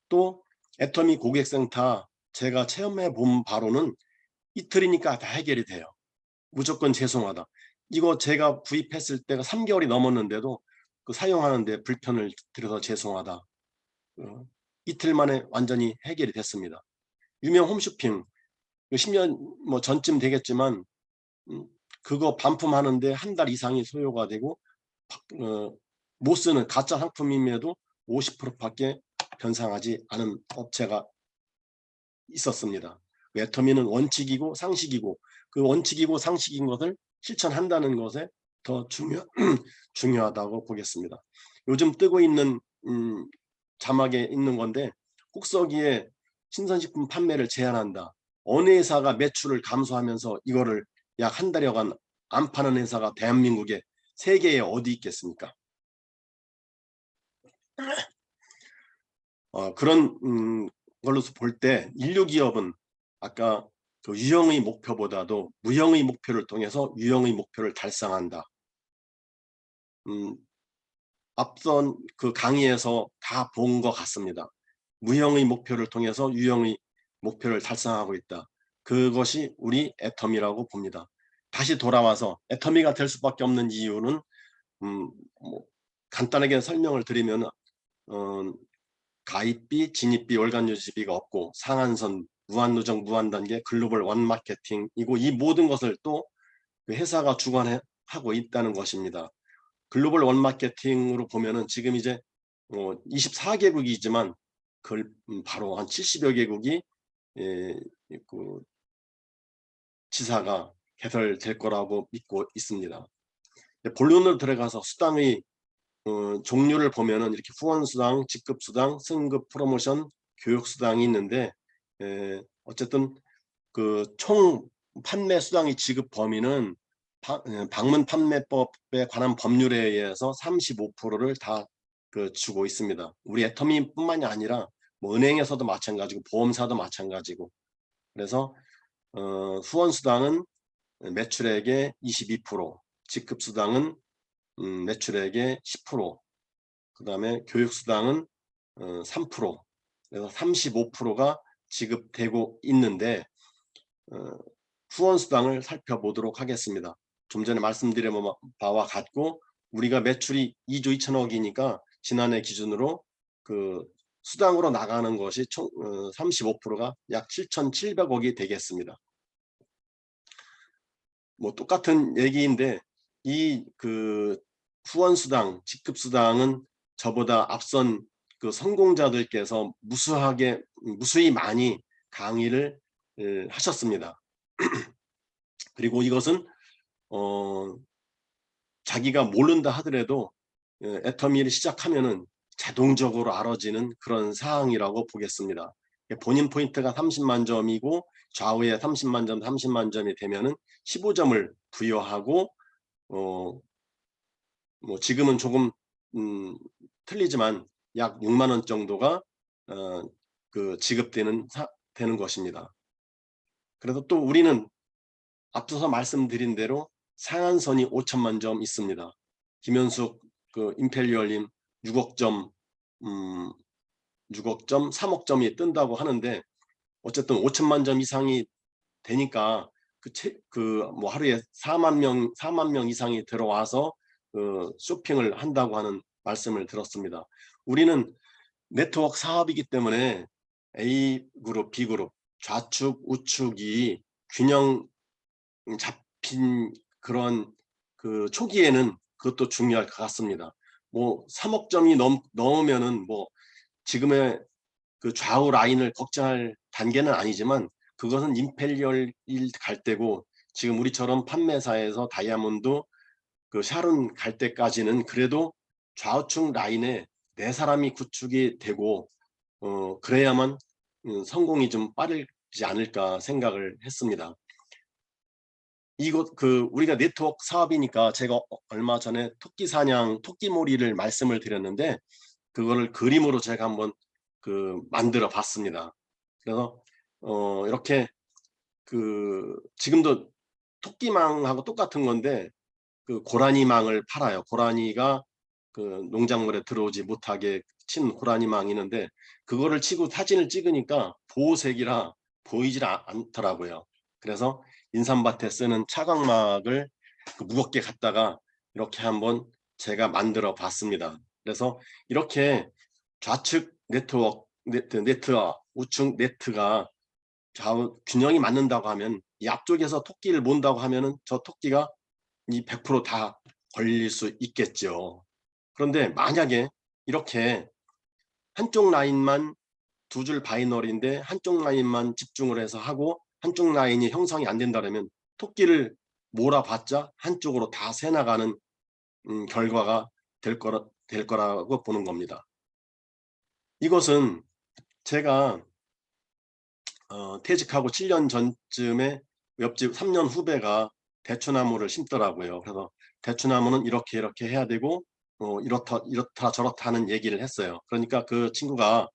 또 애터미 고객센터 제가 체험해 본 바로는 이틀이니까 다 해결이 돼요. 무조건 죄송하다. 이거 제가 구입했을 때가 3개월이 넘었는데도 그 사용하는데 불편을 드려서 죄송하다. 이틀 만에 완전히 해결이 됐습니다. 유명 홈쇼핑 10년 뭐 전쯤 되겠지만 그거 반품하는데 한 달 이상이 소요가 되고 못 쓰는 가짜 상품임에도 50%밖에 변상하지 않은 업체가 있었습니다. 애터미는 원칙이고 상식이고, 그 원칙이고 상식인 것을 실천한다는 것에 더 중요하다고 보겠습니다. 요즘 뜨고 있는 자막에 있는 건데, 꼭서기에 신선식품 판매를 제한한다. 어느 회사가 매출을 감소하면서 이거를 약 한 달여간 안 파는 회사가 대한민국에 세계에 어디 있겠습니까? 그런 걸로서 볼 때 인류 기업은 아까 그 유형의 목표보다도 무형의 목표를 통해서 유형의 목표를 달성한다. 앞선 그 강의에서 다 본 것 같습니다. 무형의 목표를 통해서 유형의 목표를 달성하고 있다. 그것이 우리 애터미라고 봅니다. 다시 돌아와서 애터미가 될 수밖에 없는 이유는 뭐 간단하게 설명을 드리면 가입비, 진입비, 월간 유지비가 없고 상한선, 무한누적, 무한단계, 글로벌 원마케팅이고, 이 모든 것을 또 회사가 주관하고 있다는 것입니다. 글로벌 원마케팅으로 보면은 지금 이제 24개국이지만 바로 한 70여 개국이 그 지사가 개설될 거라고 믿고 있습니다. 본론으로 들어가서 수당의 종류를 보면은 이렇게 후원수당, 직급수당, 승급 프로모션, 교육수당이 있는데, 어쨌든 그 총 판매 수당의 지급 범위는 방문 판매법에 관한 법률에 의해서 35%를 다 주고 있습니다. 우리 애터미뿐만이 아니라 뭐 은행에서도 마찬가지고 보험사도 마찬가지고. 그래서 후원수당은 매출액의 22%, 직급수당은 매출액의 10%, 그 다음에 교육수당은 3%, 그래서 35%가 지급되고 있는데 후원수당을 살펴보도록 하겠습니다. 좀 전에 말씀드린 바와 같고 우리가 매출이 2조 2천억이니까 지난해 기준으로 그 수당으로 나가는 것이 총 35%가 약 7,700억이 되겠습니다. 뭐 똑같은 얘기인데 이 그 후원수당, 직급수당은 저보다 앞선 그 성공자들께서 무수히 많이 강의를 하셨습니다. 그리고 이것은 자기가 모른다 하더라도 애터미를 시작하면은 자동적으로 알아지는 그런 사항이라고 보겠습니다. 본인 포인트가 30만 점이고 좌우에 30만 점, 30만 점이 되면은 15점을 부여하고 뭐 지금은 조금 틀리지만 약 6만 원 정도가 그 지급되는 되는 것입니다. 그래서 또 우리는 앞서서 말씀드린 대로 상한선이 5천만 점 있습니다. 김현숙 그 임페리얼님 6억 점, 6억 점, 3억 점이 뜬다고 하는데 어쨌든 5천만 점 이상이 되니까 뭐 하루에 4만 명 이상이 들어와서 쇼핑을 한다고 하는 말씀을 들었습니다. 우리는 네트워크 사업이기 때문에 A그룹, B그룹, 좌측, 우측이 균형 잡힌 그런 그 초기에는 그것도 중요할 것 같습니다. 뭐 3억 점이 넘으면은 뭐 지금의 그 좌우 라인을 걱정할 단계는 아니지만 그것은 임페리얼일 갈 때고 지금 우리처럼 판매사에서 다이아몬드 그 샤론 갈 때까지는 그래도 좌우측 라인에 네 사람이 구축이 되고 그래야만 성공이 좀 빠르지 않을까 생각을 했습니다. 이곳 우리가 네트워크 사업이니까 제가 얼마 전에 토끼 사냥, 토끼몰이를 말씀을 드렸는데 그거를 그림으로 제가 한번 만들어 봤습니다. 그래서 이렇게 지금도 토끼망하고 똑같은 건데 고라니망을 팔아요. 고라니가 농작물에 들어오지 못하게 친 고라니망이 있는데 그거를 치고 사진을 찍으니까 보호색이라 보이질 않더라고요. 그래서 인삼밭에 쓰는 차광막을 무겁게 갖다가 이렇게 한번 제가 만들어 봤습니다. 그래서 이렇게 좌측 네트와 우측 네트가 좌우 균형이 맞는다고 하면 이 앞쪽에서 토끼를 몬다고 하면은 저 토끼가 이 100% 다 걸릴 수 있겠죠. 그런데 만약에 이렇게 한쪽 라인만 두 줄 바이너리인데 한쪽 라인만 집중을 해서 하고 한쪽 라인이 형성이 안 된다면 토끼를 몰아봤자 한쪽으로 다 새나가는 결과가 될 거라고 보는 겁니다. 이것은 제가 퇴직하고 7년 전쯤에 옆집 3년 후배가 대추나무를 심더라고요. 그래서 대추나무는 이렇게 해야 되고 이렇다 저렇다 하는 얘기를 했어요. 그러니까 그 친구가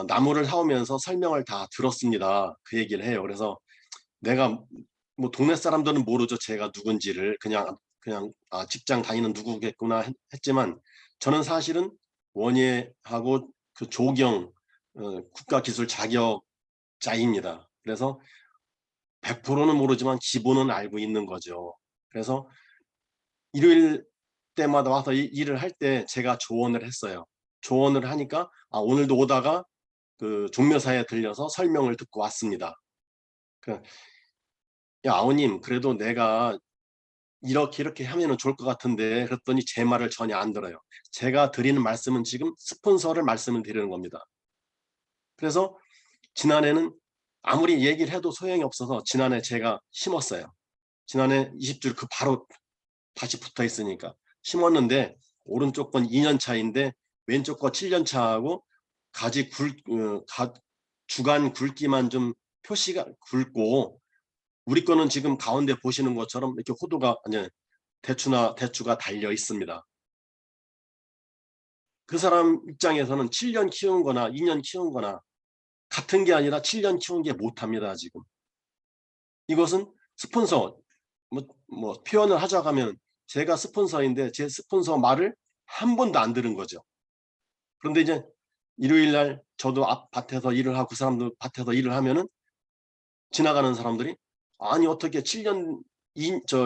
나무를 사오면서 설명을 다 들었습니다. 그 얘기를 해요. 그래서 내가 뭐 동네 사람들은 모르죠. 제가 누군지를 그냥 직장 다니는 누구겠구나 했지만 저는 사실은 원예하고 그 조경 국가기술 자격자입니다. 그래서 100%는 모르지만 기본은 알고 있는 거죠. 그래서 일요일 때마다 와서 일을 할 때 제가 조언을 했어요. 조언을 하니까 오늘도 오다가 그 종묘사에 들려서 설명을 듣고 왔습니다. 야 아우님 그래도 내가 이렇게 하면 좋을 것 같은데 그랬더니 제 말을 전혀 안 들어요. 제가 드리는 말씀은 지금 스폰서를 말씀을 드리는 겁니다. 그래서 지난해는 아무리 얘기를 해도 소용이 없어서 지난해 제가 심었어요. 지난해 20줄 바로 다시 붙어 있으니까 심었는데 오른쪽 건 2년 차인데 왼쪽 거 7년 차하고 가지 주간 굵기만 좀 표시가 굵고 우리 거는 지금 가운데 보시는 것처럼 이렇게 호두가 대추가 달려 있습니다. 그 사람 입장에서는 7년 키운 거나 2년 키운 거나 같은 게 아니라 7년 키운 게 못합니다. 지금 이것은 스폰서 뭐 표현을 하자고 하면 제가 스폰서인데 제 스폰서 말을 한 번도 안 들은 거죠. 그런데 이제 일요일 날 저도 앞 밭에서 일을 하고 그 사람도 밭에서 일을 하면은 지나가는 사람들이 아니 어떻게 2년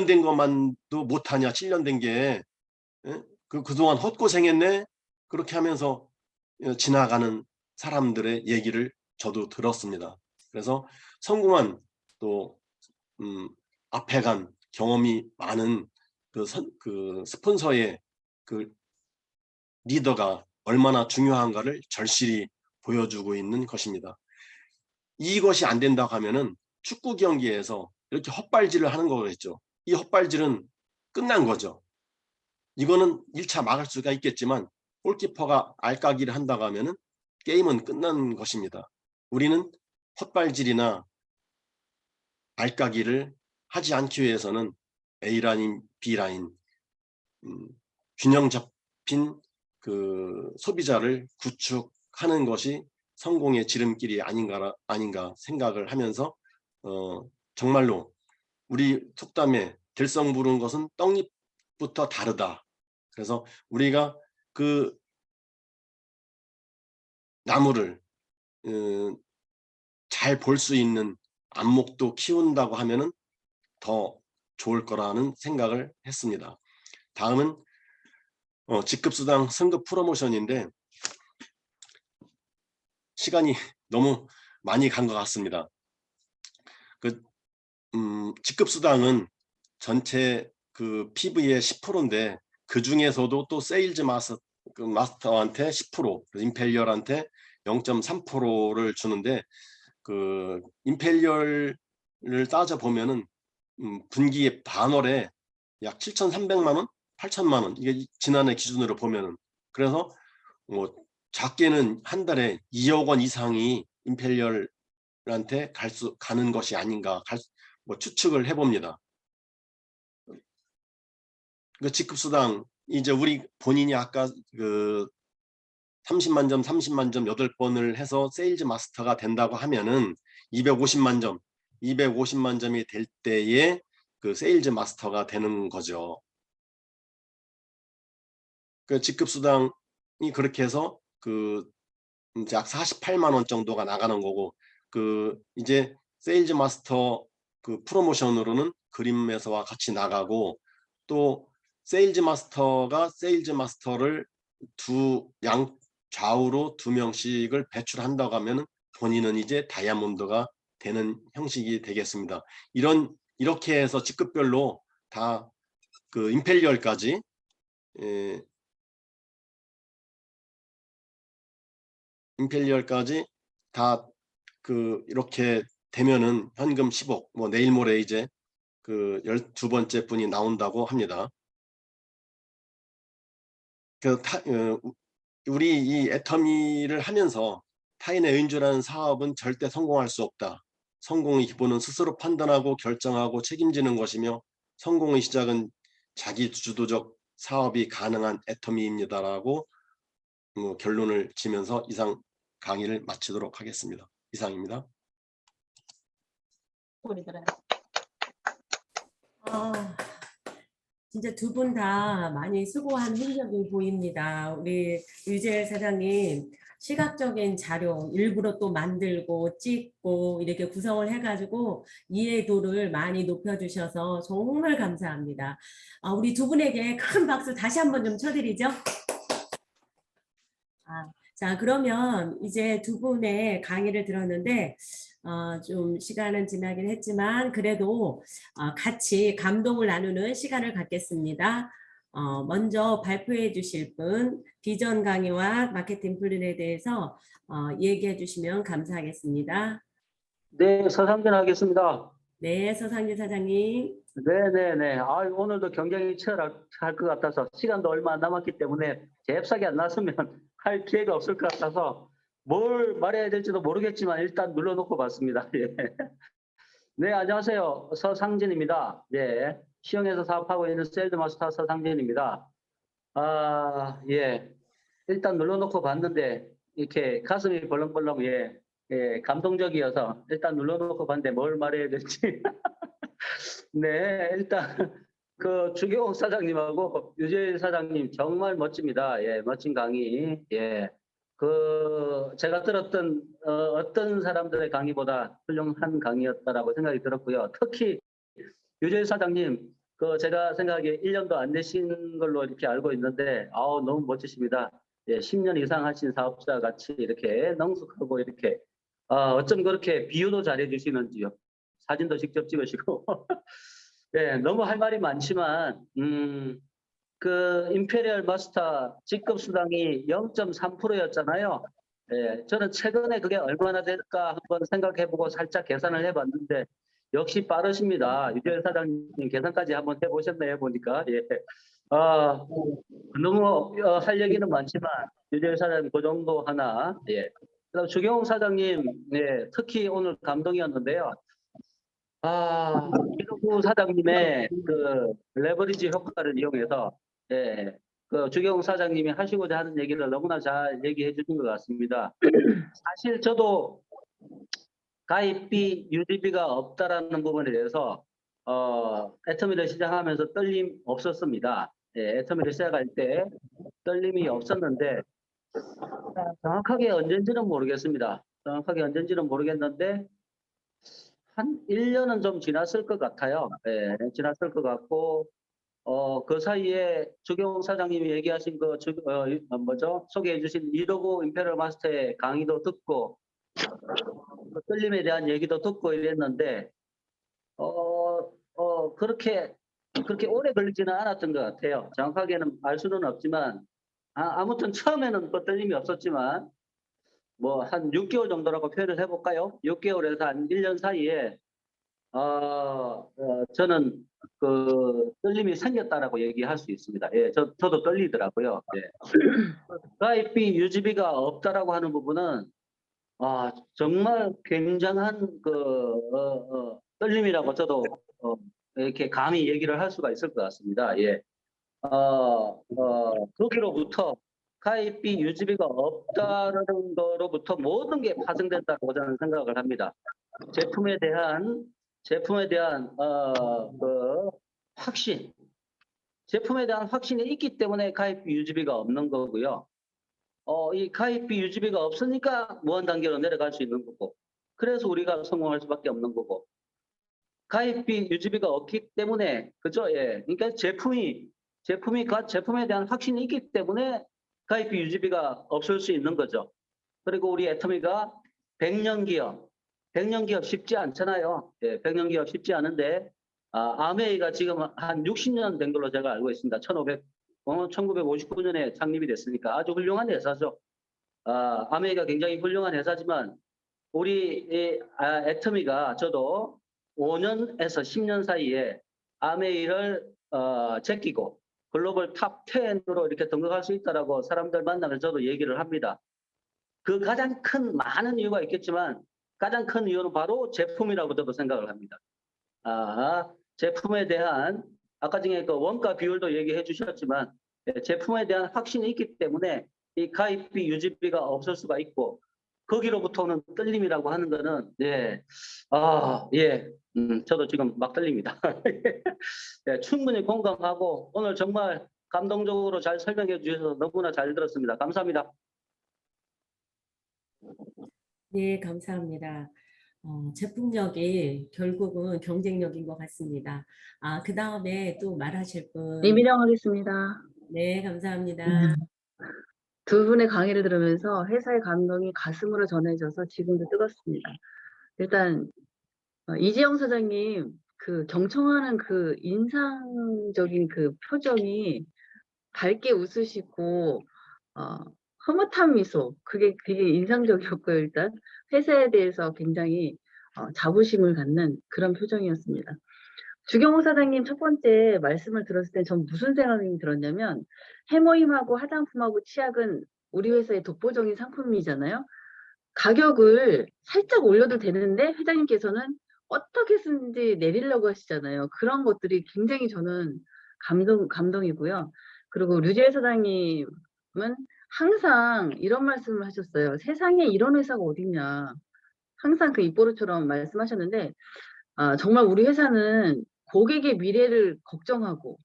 된 것만도 못하냐 7년 된 게 그동안 헛고생했네 그렇게 하면서 지나가는 사람들의 얘기를 저도 들었습니다. 그래서 성공한 또 앞에 간 경험이 많은 그 스폰서의 그 리더가 얼마나 중요한가를 절실히 보여주고 있는 것입니다. 이것이 안 된다고 하면은 축구 경기에서 이렇게 헛발질을 하는 거겠죠. 이 헛발질은 끝난 거죠. 이거는 1차 막을 수가 있겠지만 골키퍼가 알까기를 한다고 하면은 게임은 끝난 것입니다. 우리는 헛발질이나 알까기를 하지 않기 위해서는 A라인, B라인 균형 잡힌 그 소비자를 구축하는 것이 성공의 지름길이 아닌가 생각을 하면서 정말로 우리 속담에 들성 부른 것은 떡잎부터 다르다. 그래서 우리가 그 나무를 잘 볼 수 있는 안목도 키운다고 하면은 더 좋을 거라는 생각을 했습니다. 다음은 직급수당 승급 프로모션인데 시간이 너무 많이 간 것 같습니다. 직급수당은 전체 그 PV의 10%인데 그 중에서도 또 세일즈 마스터한테 10%, 임펠리얼한테 0.3%를 주는데 그 임펠리얼을 따져 보면은 분기 반월에 약 7,300만 원, 8천만 원 이게 지난해 기준으로 보면은 그래서 뭐 작게는 한 달에 2억 원 이상이 임펠리얼한테 가는 것이 아닌가 뭐 추측을 해봅니다. 그 직급수당 이제 우리 본인이 아까 그 30만 점, 30만 점 8번을 해서 세일즈 마스터가 된다고 하면은 250만 점, 250만 점이 될 때에 그 세일즈 마스터가 되는 거죠. 그 직급수당이 그렇게 해서 그 약 48만 원 정도가 나가는 거고 그 이제 세일즈 마스터 그 프로모션으로는 그림에서와 같이 나가고 또 세일즈 마스터가 세일즈 마스터를 좌우로 2명씩을 배출한다고 하면 본인은 이제 다이아몬드가 되는 형식이 되겠습니다. 이렇게 해서 직급별로 다 그 임펠리얼까지 다 그 이렇게 되면은 현금 10억 뭐 내일 모레 이제 그 12번째 분이 나온다고 합니다. 우리 이 애터미를 하면서 타인의 의인주라는 사업은 절대 성공할 수 없다. 성공의 기본은 스스로 판단하고 결정하고 책임지는 것이며 성공의 시작은 자기 주도적 사업이 가능한 애터미입니다라고 결론을 지면서 이상 강의를 마치도록 하겠습니다. 이상입니다. 소리 들어요. 진짜 두 분 다 많이 수고한 흔적이 보입니다. 우리 유재열 사장님 시각적인 자료 일부러 또 만들고 찍고 이렇게 구성을 해가지고 이해도를 많이 높여주셔서 정말 감사합니다. 우리 두 분에게 큰 박수 다시 한번 좀 쳐드리죠. 자, 그러면 이제 두 분의 강의를 들었는데 좀 시간은 지나긴 했지만 그래도 같이 감동을 나누는 시간을 갖겠습니다. 먼저 발표해 주실 분 비전 강의와 마케팅 플랜에 대해서 얘기해 주시면 감사하겠습니다. 네, 서상진 하겠습니다. 네, 서상진 사장님. 네네네. 오늘도 굉장히 치열할 것 같아서 시간도 얼마 안 남았기 때문에 잽싸게 안 나왔으면 할 기회가 없을 것 같아서 뭘 말해야 될지도 모르겠지만 일단 눌러놓고 봤습니다. 예. 네, 안녕하세요. 서상진입니다. 네, 시흥에서 사업하고 있는 셀드마스터 서상진입니다. 예. 일단 눌러놓고 봤는데 이렇게 가슴이 벌렁벌렁 예, 예, 감동적이어서 일단 눌러놓고 봤는데 뭘 말해야 될지. 네, 일단 그 주경욱 사장님하고 유재일 사장님 정말 멋집니다. 예, 멋진 강의. 예, 그 제가 들었던 어떤 사람들의 강의보다 훌륭한 강의였다라고 생각이 들었고요. 특히 유재일 사장님, 그 제가 생각하기에 1년도 안 되신 걸로 이렇게 알고 있는데, 아우 너무 멋지십니다. 예, 10년 이상 하신 사업자 같이 이렇게 능숙하고 이렇게 어쩜 그렇게 비유도 잘해 주시는지요. 사진도 직접 찍으시고. 네, 너무 할 말이 많지만, 그 임페리얼 마스터 직급 수당이 0.3%였잖아요. 예, 저는 최근에 그게 얼마나 될까 한번 생각해보고 살짝 계산을 해봤는데, 역시 빠르십니다. 유재열 사장님 계산까지 한번 해보셨네요, 보니까. 예. 아, 너무 할 얘기는 많지만, 유재열 사장님 그 정도 하나. 예. 그다음 주경욱 사장님, 예, 특히 오늘 감동이었는데요. 이동구 사장님의 그 레버리지 효과를 이용해서 예, 그 주경 사장님이 하시고자 하는 얘기를 너무나 잘 얘기해 주신 것 같습니다. 사실 저도 가입비, 유지비가 없다라는 부분에 대해서 애터미를 시작하면서 떨림 없었습니다. 예, 애터미를 시작할 때 떨림이 없었는데 정확하게 언젠지는 모르겠습니다. 정확하게 언젠지는 모르겠는데 한 1년은 좀 지났을 것 같아요. 예, 지났을 것 같고, 그 사이에 주경 사장님이 얘기하신 그, 뭐죠? 소개해 주신 159 임페리얼 마스터의 강의도 듣고, 그 떨림에 대한 얘기도 듣고 이랬는데, 그렇게 오래 걸리지는 않았던 것 같아요. 정확하게는 알 수는 없지만, 아무튼 처음에는 그 떨림이 없었지만, 뭐 한 6개월 정도라고 표현을 해볼까요? 6개월에서 한 1년 사이에 저는 그 떨림이 생겼다라고 얘기할 수 있습니다. 예, 저도 떨리더라고요. 예. 가입비 유지비가 없다라고 하는 부분은 정말 굉장한 그 떨림이라고 저도 이렇게 감히 얘기를 할 수가 있을 것 같습니다. 예. 거기로부터 가입비 유지비가 없다는 거로부터 모든 게 파생된다고 저는 생각을 합니다. 제품에 대한 그 확신, 제품에 대한 확신이 있기 때문에 가입비 유지비가 없는 거고요. 이 가입비 유지비가 없으니까 무한 단계로 내려갈 수 있는 거고, 그래서 우리가 성공할 수밖에 없는 거고, 가입비 유지비가 없기 때문에 그죠? 예, 그러니까 제품에 대한 확신이 있기 때문에 가입비 유지비가 없을 수 있는 거죠. 그리고 우리 애터미가 100년 기업 쉽지 않잖아요. 예, 100년 기업 쉽지 않은데 아메이가 지금 한 60년 된 걸로 제가 알고 있습니다. 1959년에 창립이 됐으니까 아주 훌륭한 회사죠. 아메이가 굉장히 훌륭한 회사지만 우리 애터미가 저도 5년에서 10년 사이에 아메이를 제끼고 글로벌 탑 10으로 이렇게 등극할 수 있다라고 사람들 만나면 저도 얘기를 합니다. 그 가장 큰 많은 이유가 있겠지만 가장 큰 이유는 바로 제품이라고 저도 생각을 합니다. 제품에 대한 아까 중에 그 원가 비율도 얘기해 주셨지만 제품에 대한 확신이 있기 때문에 이 가입비 유지비가 없을 수가 있고 거기로부터는 떨림이라고 하는 거는 저도 지금 막 떨립니다. 네, 충분히 공감하고 오늘 정말 감동적으로 잘 설명해 주셔서 너무나 잘 들었습니다. 감사합니다. 네, 감사합니다. 제품력이 결국은 경쟁력인 것 같습니다. 그 다음에 또 말하실 분. 이민영 하겠습니다. 네, 감사합니다. 두 분의 강의를 들으면서 회사의 감동이 가슴으로 전해져서 지금도 뜨겁습니다. 일단 이지영 사장님 그 경청하는 그 인상적인 그 표정이 밝게 웃으시고 흐뭇한 미소 그게 되게 인상적이었고요. 일단 회사에 대해서 굉장히 자부심을 갖는 그런 표정이었습니다. 주경호 사장님 첫 번째 말씀을 들었을 때 전 무슨 생각이 들었냐면 해모임하고 화장품하고 치약은 우리 회사의 독보적인 상품이잖아요. 가격을 살짝 올려도 되는데 회장님께서는 어떻게든지 내리려고 하시잖아요. 그런 것들이 굉장히 저는 감동이고요. 그리고 류재 사장님은 항상 이런 말씀을 하셨어요. 세상에 이런 회사가 어딨냐. 항상 그 입버릇처럼 말씀하셨는데, 정말 우리 회사는 고객의 미래를 걱정하고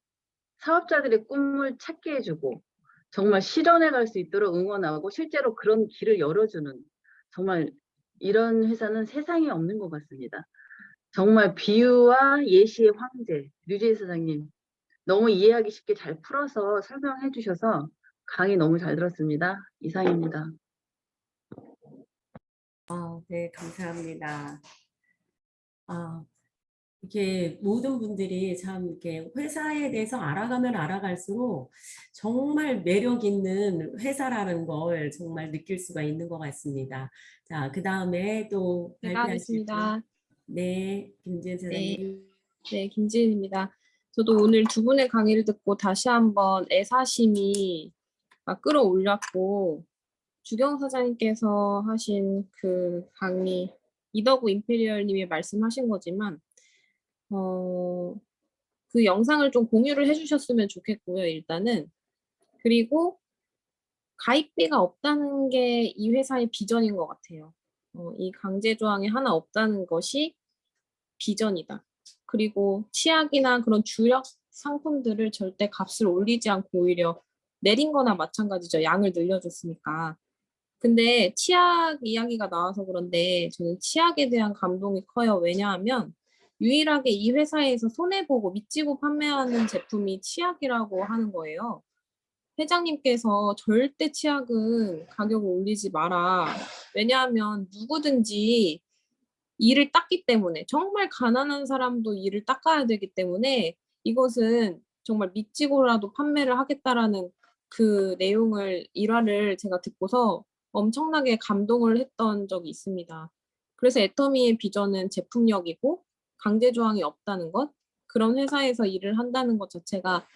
사업자들의 꿈을 찾게 해주고 정말 실현해 갈 수 있도록 응원하고 실제로 그런 길을 열어주는, 정말 이런 회사는 세상에 없는 것 같습니다. 정말 비유와 예시의 황제 류재희 사장님, 너무 이해하기 쉽게 잘 풀어서 설명해 주셔서 강의 너무 잘 들었습니다. 이상입니다. 네, 감사합니다. 이게 모든 분들이 참 이렇게 회사에 대해서 알아가면 알아갈수록 정말 매력 있는 회사라는 걸 정말 느낄 수가 있는 것 같습니다. 자, 그 다음에 또 제가 발표하실 분. 하겠습니다. 네, 김지은 네, 사장님. 네, 김지은입니다. 저도 오늘 두 분의 강의를 듣고 다시 한번 애사심이 막 끌어올렸고, 주경 사장님께서 하신 그 강의, 이더구 임페리얼님이 말씀하신 거지만, 그 영상을 좀 공유를 해주셨으면 좋겠고요, 일단은. 그리고 가입비가 없다는 게 이 회사의 비전인 것 같아요. 이 강제 조항이 하나 없다는 것이 비전이다. 그리고 치약이나 그런 주력 상품들을 절대 값을 올리지 않고 오히려 내린 거나 마찬가지죠. 양을 늘려줬으니까. 근데 치약 이야기가 나와서 그런데 저는 치약에 대한 감동이 커요. 왜냐하면 유일하게 이 회사에서 손해보고 믿지고 판매하는 제품이 치약이라고 하는 거예요. 회장님께서 절대 치약은 가격을 올리지 마라. 왜냐하면 누구든지 이를 닦기 때문에, 정말 가난한 사람도 이를 닦아야 되기 때문에 이것은 정말 믿지고라도 판매를 하겠다라는 그 내용을 일화를 제가 듣고서 엄청나게 감동을 했던 적이 있습니다. 그래서 애터미의 비전은 제품력이고 강제 조항이 없다는 것, 그런 회사에서 일을 한다는 것 자체가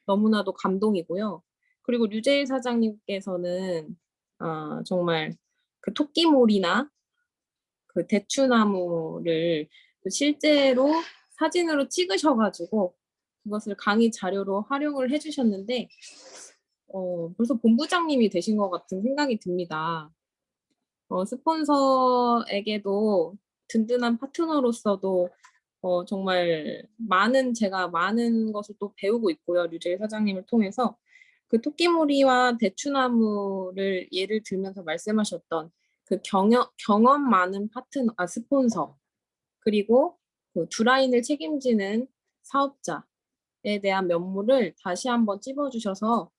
너무나도 감동이고요. 그리고 류재일 사장님께서는 정말 그 토끼몰이나 그 대추나무를 실제로 사진으로 찍으셔가지고 그것을 강의 자료로 활용을 해주셨는데 벌써 본부장님이 되신 것 같은 생각이 듭니다. 스폰서에게도 든든한 파트너로서도 정말 제가 많은 것을 또 배우고 있고요. 류재일 사장님을 통해서 그 토끼몰이와 대추나무를 예를 들면서 말씀하셨던 그 경험 많은 스폰서, 그리고 그 두 라인을 책임지는 사업자에 대한 면모를 다시 한번 찝어주셔서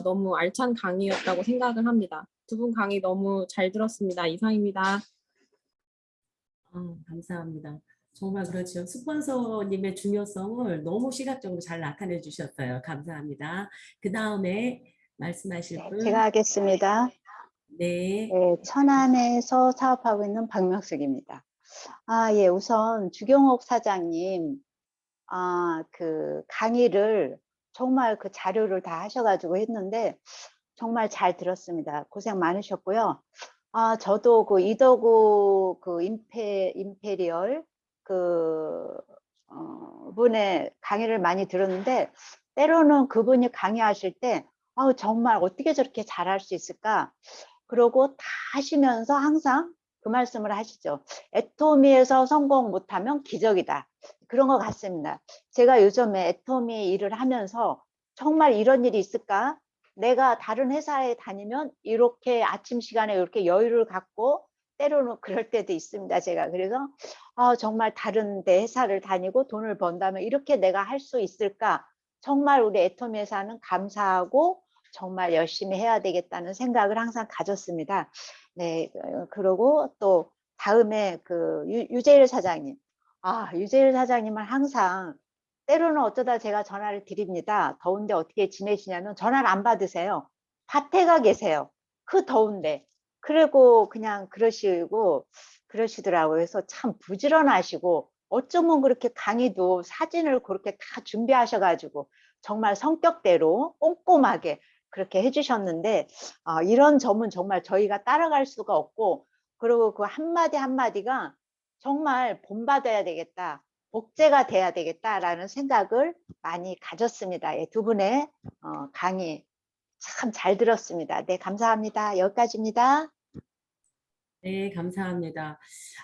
너무 알찬 강의였다고 생각을 합니다. 두 분 강의 너무 잘 들었습니다. 이상입니다. 감사합니다. 정말 그렇죠. 스폰서님의 중요성을 너무 시각적으로 잘 나타내 주셨어요. 감사합니다. 그 다음에 말씀하실 분. 제가 하겠습니다. 네. 네, 천안에서 사업하고 있는 박명숙입니다. 예, 우선 주경옥 사장님, 그 강의를 정말 그 자료를 다 하셔가지고 했는데 정말 잘 들었습니다. 고생 많으셨고요. 저도 그 이더구 그 임페리얼 분의 강의를 많이 들었는데 때로는 그분이 강의하실 때 정말 어떻게 저렇게 잘할 수 있을까? 그러고 다 하시면서 항상 그 말씀을 하시죠. 애토미에서 성공 못하면 기적이다. 그런 것 같습니다. 제가 요즘에 애토미 일을 하면서 정말 이런 일이 있을까? 내가 다른 회사에 다니면 이렇게 아침 시간에 이렇게 여유를 갖고 때로는 그럴 때도 있습니다. 제가 그래서 정말 다른 데 회사를 다니고 돈을 번다면 이렇게 내가 할 수 있을까? 정말 우리 애토미 회사는 감사하고 정말 열심히 해야 되겠다는 생각을 항상 가졌습니다. 네, 그러고 또 다음에 그 유재일 사장님, 유재일 사장님은 항상 때로는 어쩌다 제가 전화를 드립니다. 더운데 어떻게 지내시냐면 전화를 안 받으세요. 밭에 가 계세요. 그 더운데. 그리고 그냥 그러시더라고요. 그래서 참 부지런하시고 어쩌면 그렇게 강의도 사진을 그렇게 다 준비하셔가지고 정말 성격대로 꼼꼼하게 그렇게 해주셨는데 이런 점은 정말 저희가 따라갈 수가 없고, 그리고 그 한마디 한마디가 정말 본받아야 되겠다, 복제가 돼야 되겠다라는 생각을 많이 가졌습니다. 두 분의 강의 참 잘 들었습니다. 네, 감사합니다. 여기까지입니다. 네, 감사합니다.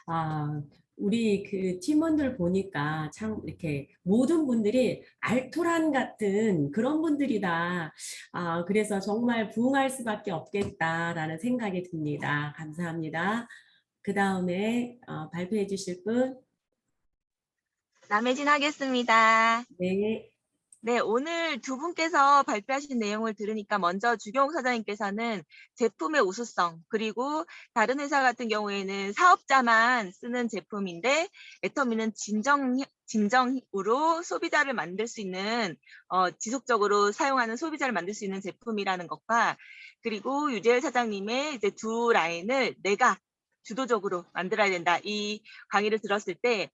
아, 우리 그 팀원들 보니까 참 이렇게 모든 분들이 알토란 같은 그런 분들이다. 아, 그래서 정말 부응할 수밖에 없겠다라는 생각이 듭니다. 감사합니다. 그 다음에 발표해 주실 분. 남혜진 하겠습니다. 네. 네, 오늘 두 분께서 발표하신 내용을 들으니까 먼저 주경욱 사장님께서는 제품의 우수성, 그리고 다른 회사 같은 경우에는 사업자만 쓰는 제품인데 애터미는 진정으로 소비자를 만들 수 있는, 지속적으로 사용하는 소비자를 만들 수 있는 제품이라는 것과, 그리고 유재열 사장님의 이제 두 라인을 내가 주도적으로 만들어야 된다. 이 강의를 들었을 때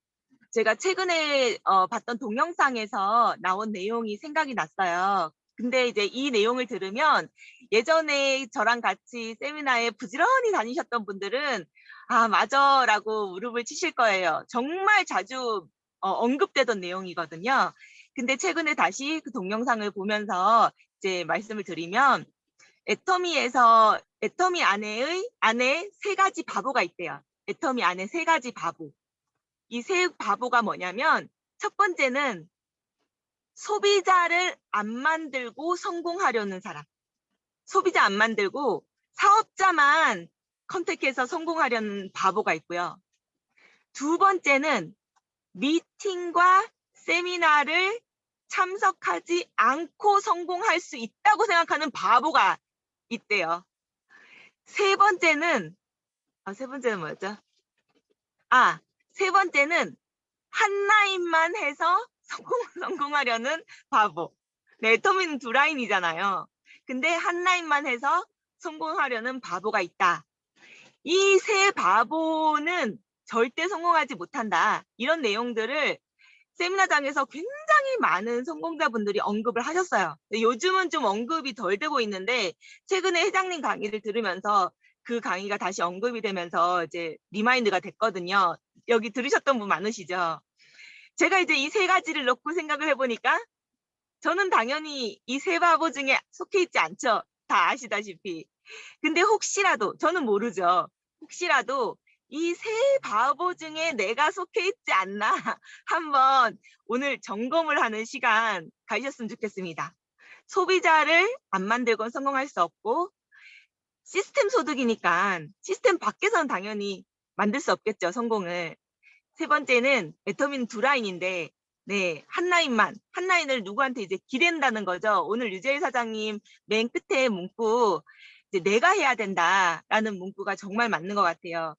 제가 최근에 봤던 동영상에서 나온 내용이 생각이 났어요. 근데 이제 이 내용을 들으면 예전에 저랑 같이 세미나에 부지런히 다니셨던 분들은 아, 맞아 라고 무릎을 치실 거예요. 정말 자주 언급되던 내용이거든요. 근데 최근에 다시 그 동영상을 보면서 이제 말씀을 드리면 애터미 안에 세 가지 바보가 있대요. 애터미 안에 세 가지 바보. 이 세 바보가 뭐냐면 첫 번째는 소비자를 안 만들고 성공하려는 사람. 소비자 안 만들고 사업자만 컨택해서 성공하려는 바보가 있고요. 두 번째는 미팅과 세미나를 참석하지 않고 성공할 수 있다고 생각하는 바보가 있대요. 세 번째는 뭐였죠? 세 번째는 한 라인만 해서 성공하려는 바보. 네, 애터미는 두 라인이잖아요. 근데 한 라인만 해서 성공하려는 바보가 있다. 이 세 바보는 절대 성공하지 못한다. 이런 내용들을 세미나장에서 굉장히 많은 성공자분들이 언급을 하셨어요. 근데 요즘은 좀 언급이 덜 되고 있는데 최근에 회장님 강의를 들으면서 그 강의가 다시 언급이 되면서 이제 리마인드가 됐거든요. 여기 들으셨던 분 많으시죠? 제가 이제 이 세 가지를 놓고 생각을 해보니까 저는 당연히 이 세 바보 중에 속해 있지 않죠. 다 아시다시피. 근데 혹시라도, 저는 모르죠. 혹시라도 이 세 바보 중에 내가 속해 있지 않나 한번 오늘 점검을 하는 시간 가지셨으면 좋겠습니다. 소비자를 안 만들건 성공할 수 없고 시스템 소득이니까 시스템 밖에서는 당연히 만들 수 없겠죠, 성공을. 세 번째는 애터미는 두 라인인데 네, 한 라인을 누구한테 이제 기댄다는 거죠. 오늘 유재일 사장님 맨 끝에 문구 이제 내가 해야 된다라는 문구가 정말 맞는 것 같아요.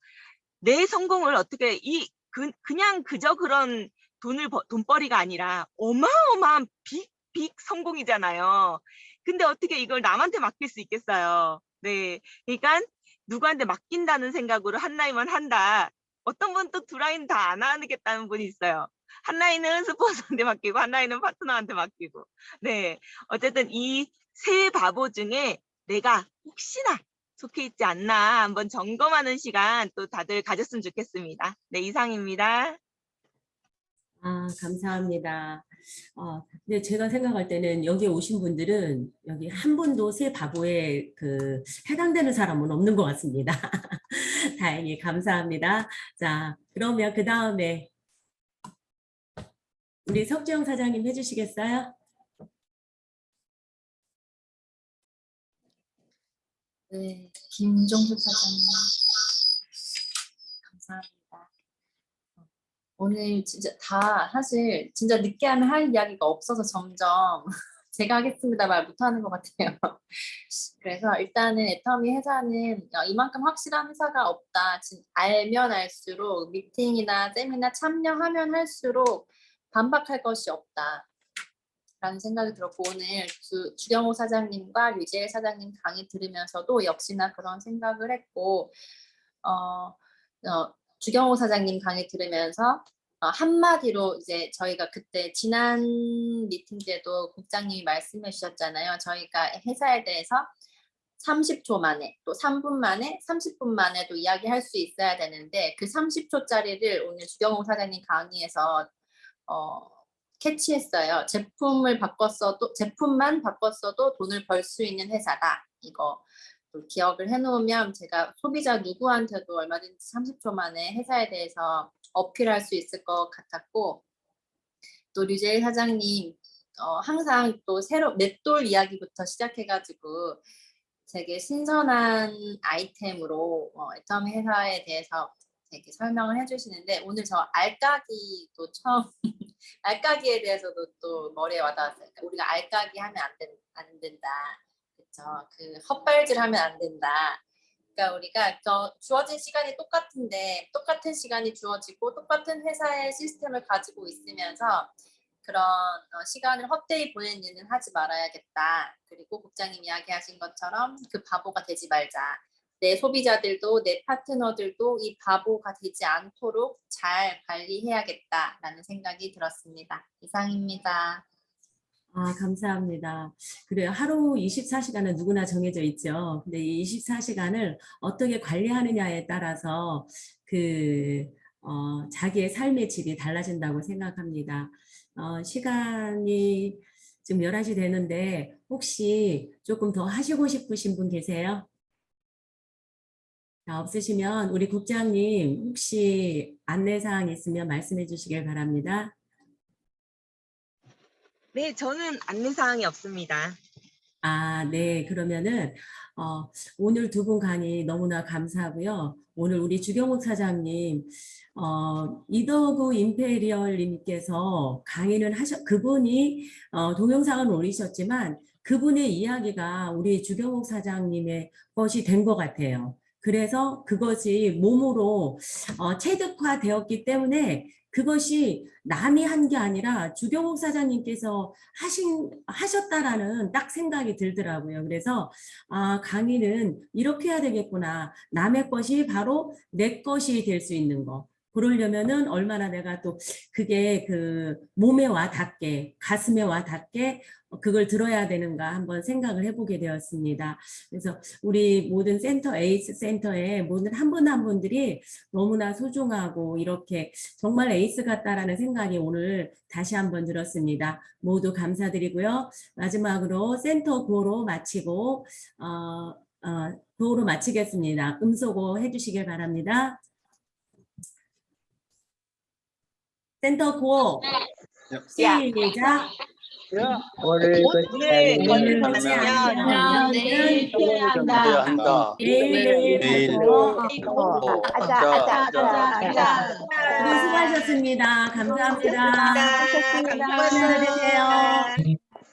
내 성공을 어떻게 그냥 그저 그런 돈벌이가 아니라 어마어마한 빅 성공이잖아요. 근데 어떻게 이걸 남한테 맡길 수 있겠어요. 네, 그러니까 누구한테 맡긴다는 생각으로 한 라인만 한다. 어떤 분 또 두 라인 다 안 하겠다는 분이 있어요. 한 라인은 스폰서한테 맡기고 한 라인은 파트너한테 맡기고. 네, 어쨌든 이 세 바보 중에 내가 혹시나 속해 있지 않나 한번 점검하는 시간 또 다들 가졌으면 좋겠습니다. 네, 이상입니다. 아, 감사합니다. 근데 제가 생각할 때는 여기 오신 분들은 여기 한 분도 새 바보에 해당되는 사람은 없는 것 같습니다. 다행히 감사합니다. 자, 그러면 그 다음에 우리 석주영 사장님 해주시겠어요? 네, 김종수 사장님 감사합니다. 오늘 진짜 사실 진짜 늦게 하면 할 이야기가 없어서 점점 제가 하겠습니다 말 못하는 것 같아요. 그래서 일단은 애터미 회사는 이만큼 확실한 회사가 없다. 알면 알수록 미팅이나 세미나 참여하면 할수록 반박할 것이 없다. 라는 생각이 들었고 오늘 주경호 사장님과 류재일 사장님 강의 들으면서도 역시나 그런 생각을 했고 주경호 사장님 강의 들으면서 한마디로 이제 저희가 그때 지난 미팅 때도 국장님이 말씀해 주셨잖아요. 저희가 회사에 대해서 30초 만에 또 3분 만에 30분 만에도 이야기할 수 있어야 되는데 그 30초짜리를 오늘 주경호 사장님 강의에서 캐치했어요. 제품만 바꿨어도 돈을 벌 수 있는 회사다. 이거 또 기억을 해놓으면 제가 소비자 누구한테도 얼마든지 30초 만에 회사에 대해서 어필할 수 있을 것 같았고, 또 류재일 사장님 항상 또 새로 맷돌 이야기부터 시작해가지고 되게 신선한 아이템으로 애터미 회사에 대해서 되게 설명을 해주시는데, 오늘 저 알까기도 처음 알까기에 대해서도 또 머리에 와닿았어요. 그러니까 우리가 알까기 하면 안 된다. 그렇죠. 그 헛발질하면 안 된다. 그러니까 우리가 주어진 시간이 똑같은데 똑같은 시간이 주어지고 똑같은 회사의 시스템을 가지고 있으면서 그런 시간을 헛되이 보내는 일은 하지 말아야겠다. 그리고 국장님 이야기하신 것처럼 그 바보가 되지 말자. 내 소비자들도 내 파트너들도 이 바보가 되지 않도록 잘 관리해야겠다라는 생각이 들었습니다. 이상입니다. 아, 감사합니다. 그래요. 하루 24시간은 누구나 정해져 있죠. 근데 이 24시간을 어떻게 관리하느냐에 따라서 자기의 삶의 질이 달라진다고 생각합니다. 시간이 지금 11시 되는데 혹시 조금 더 하시고 싶으신 분 계세요? 자, 없으시면 우리 국장님 혹시 안내사항 있으면 말씀해 주시길 바랍니다. 네, 저는 안내사항이 없습니다. 아, 네. 그러면은 오늘 두 분 강의 너무나 감사하고요. 오늘 우리 주경욱 사장님, 이더구 임페리얼님께서 강의는 그분이 동영상은 올리셨지만 그분의 이야기가 우리 주경욱 사장님의 것이 된 것 같아요. 그래서 그것이 몸으로 체득화되었기 때문에 그것이 남이 한 게 아니라 주경욱 사장님께서 하셨다라는 딱 생각이 들더라고요. 그래서 강의는 이렇게 해야 되겠구나. 남의 것이 바로 내 것이 될 수 있는 거. 그러려면은 얼마나 내가 또 그게 그 몸에 와 닿게, 가슴에 와 닿게 그걸 들어야 되는가 한번 생각을 해보게 되었습니다. 그래서 우리 모든 에이스 센터의 모든 한 분 한 분들이 너무나 소중하고 이렇게 정말 에이스 같다라는 생각이 오늘 다시 한번 들었습니다. 모두 감사드리고요. 마지막으로 센터 구호로 마치고 구호로 마치겠습니다. 음소거 해주시길 바랍니다. 센터 구호 시작. 오늘 오늘 것이 아니면 내일 피해야 한다. 내일 아자. 수고하셨습니다. 감사합니다. 감사합니다. 감사합니다.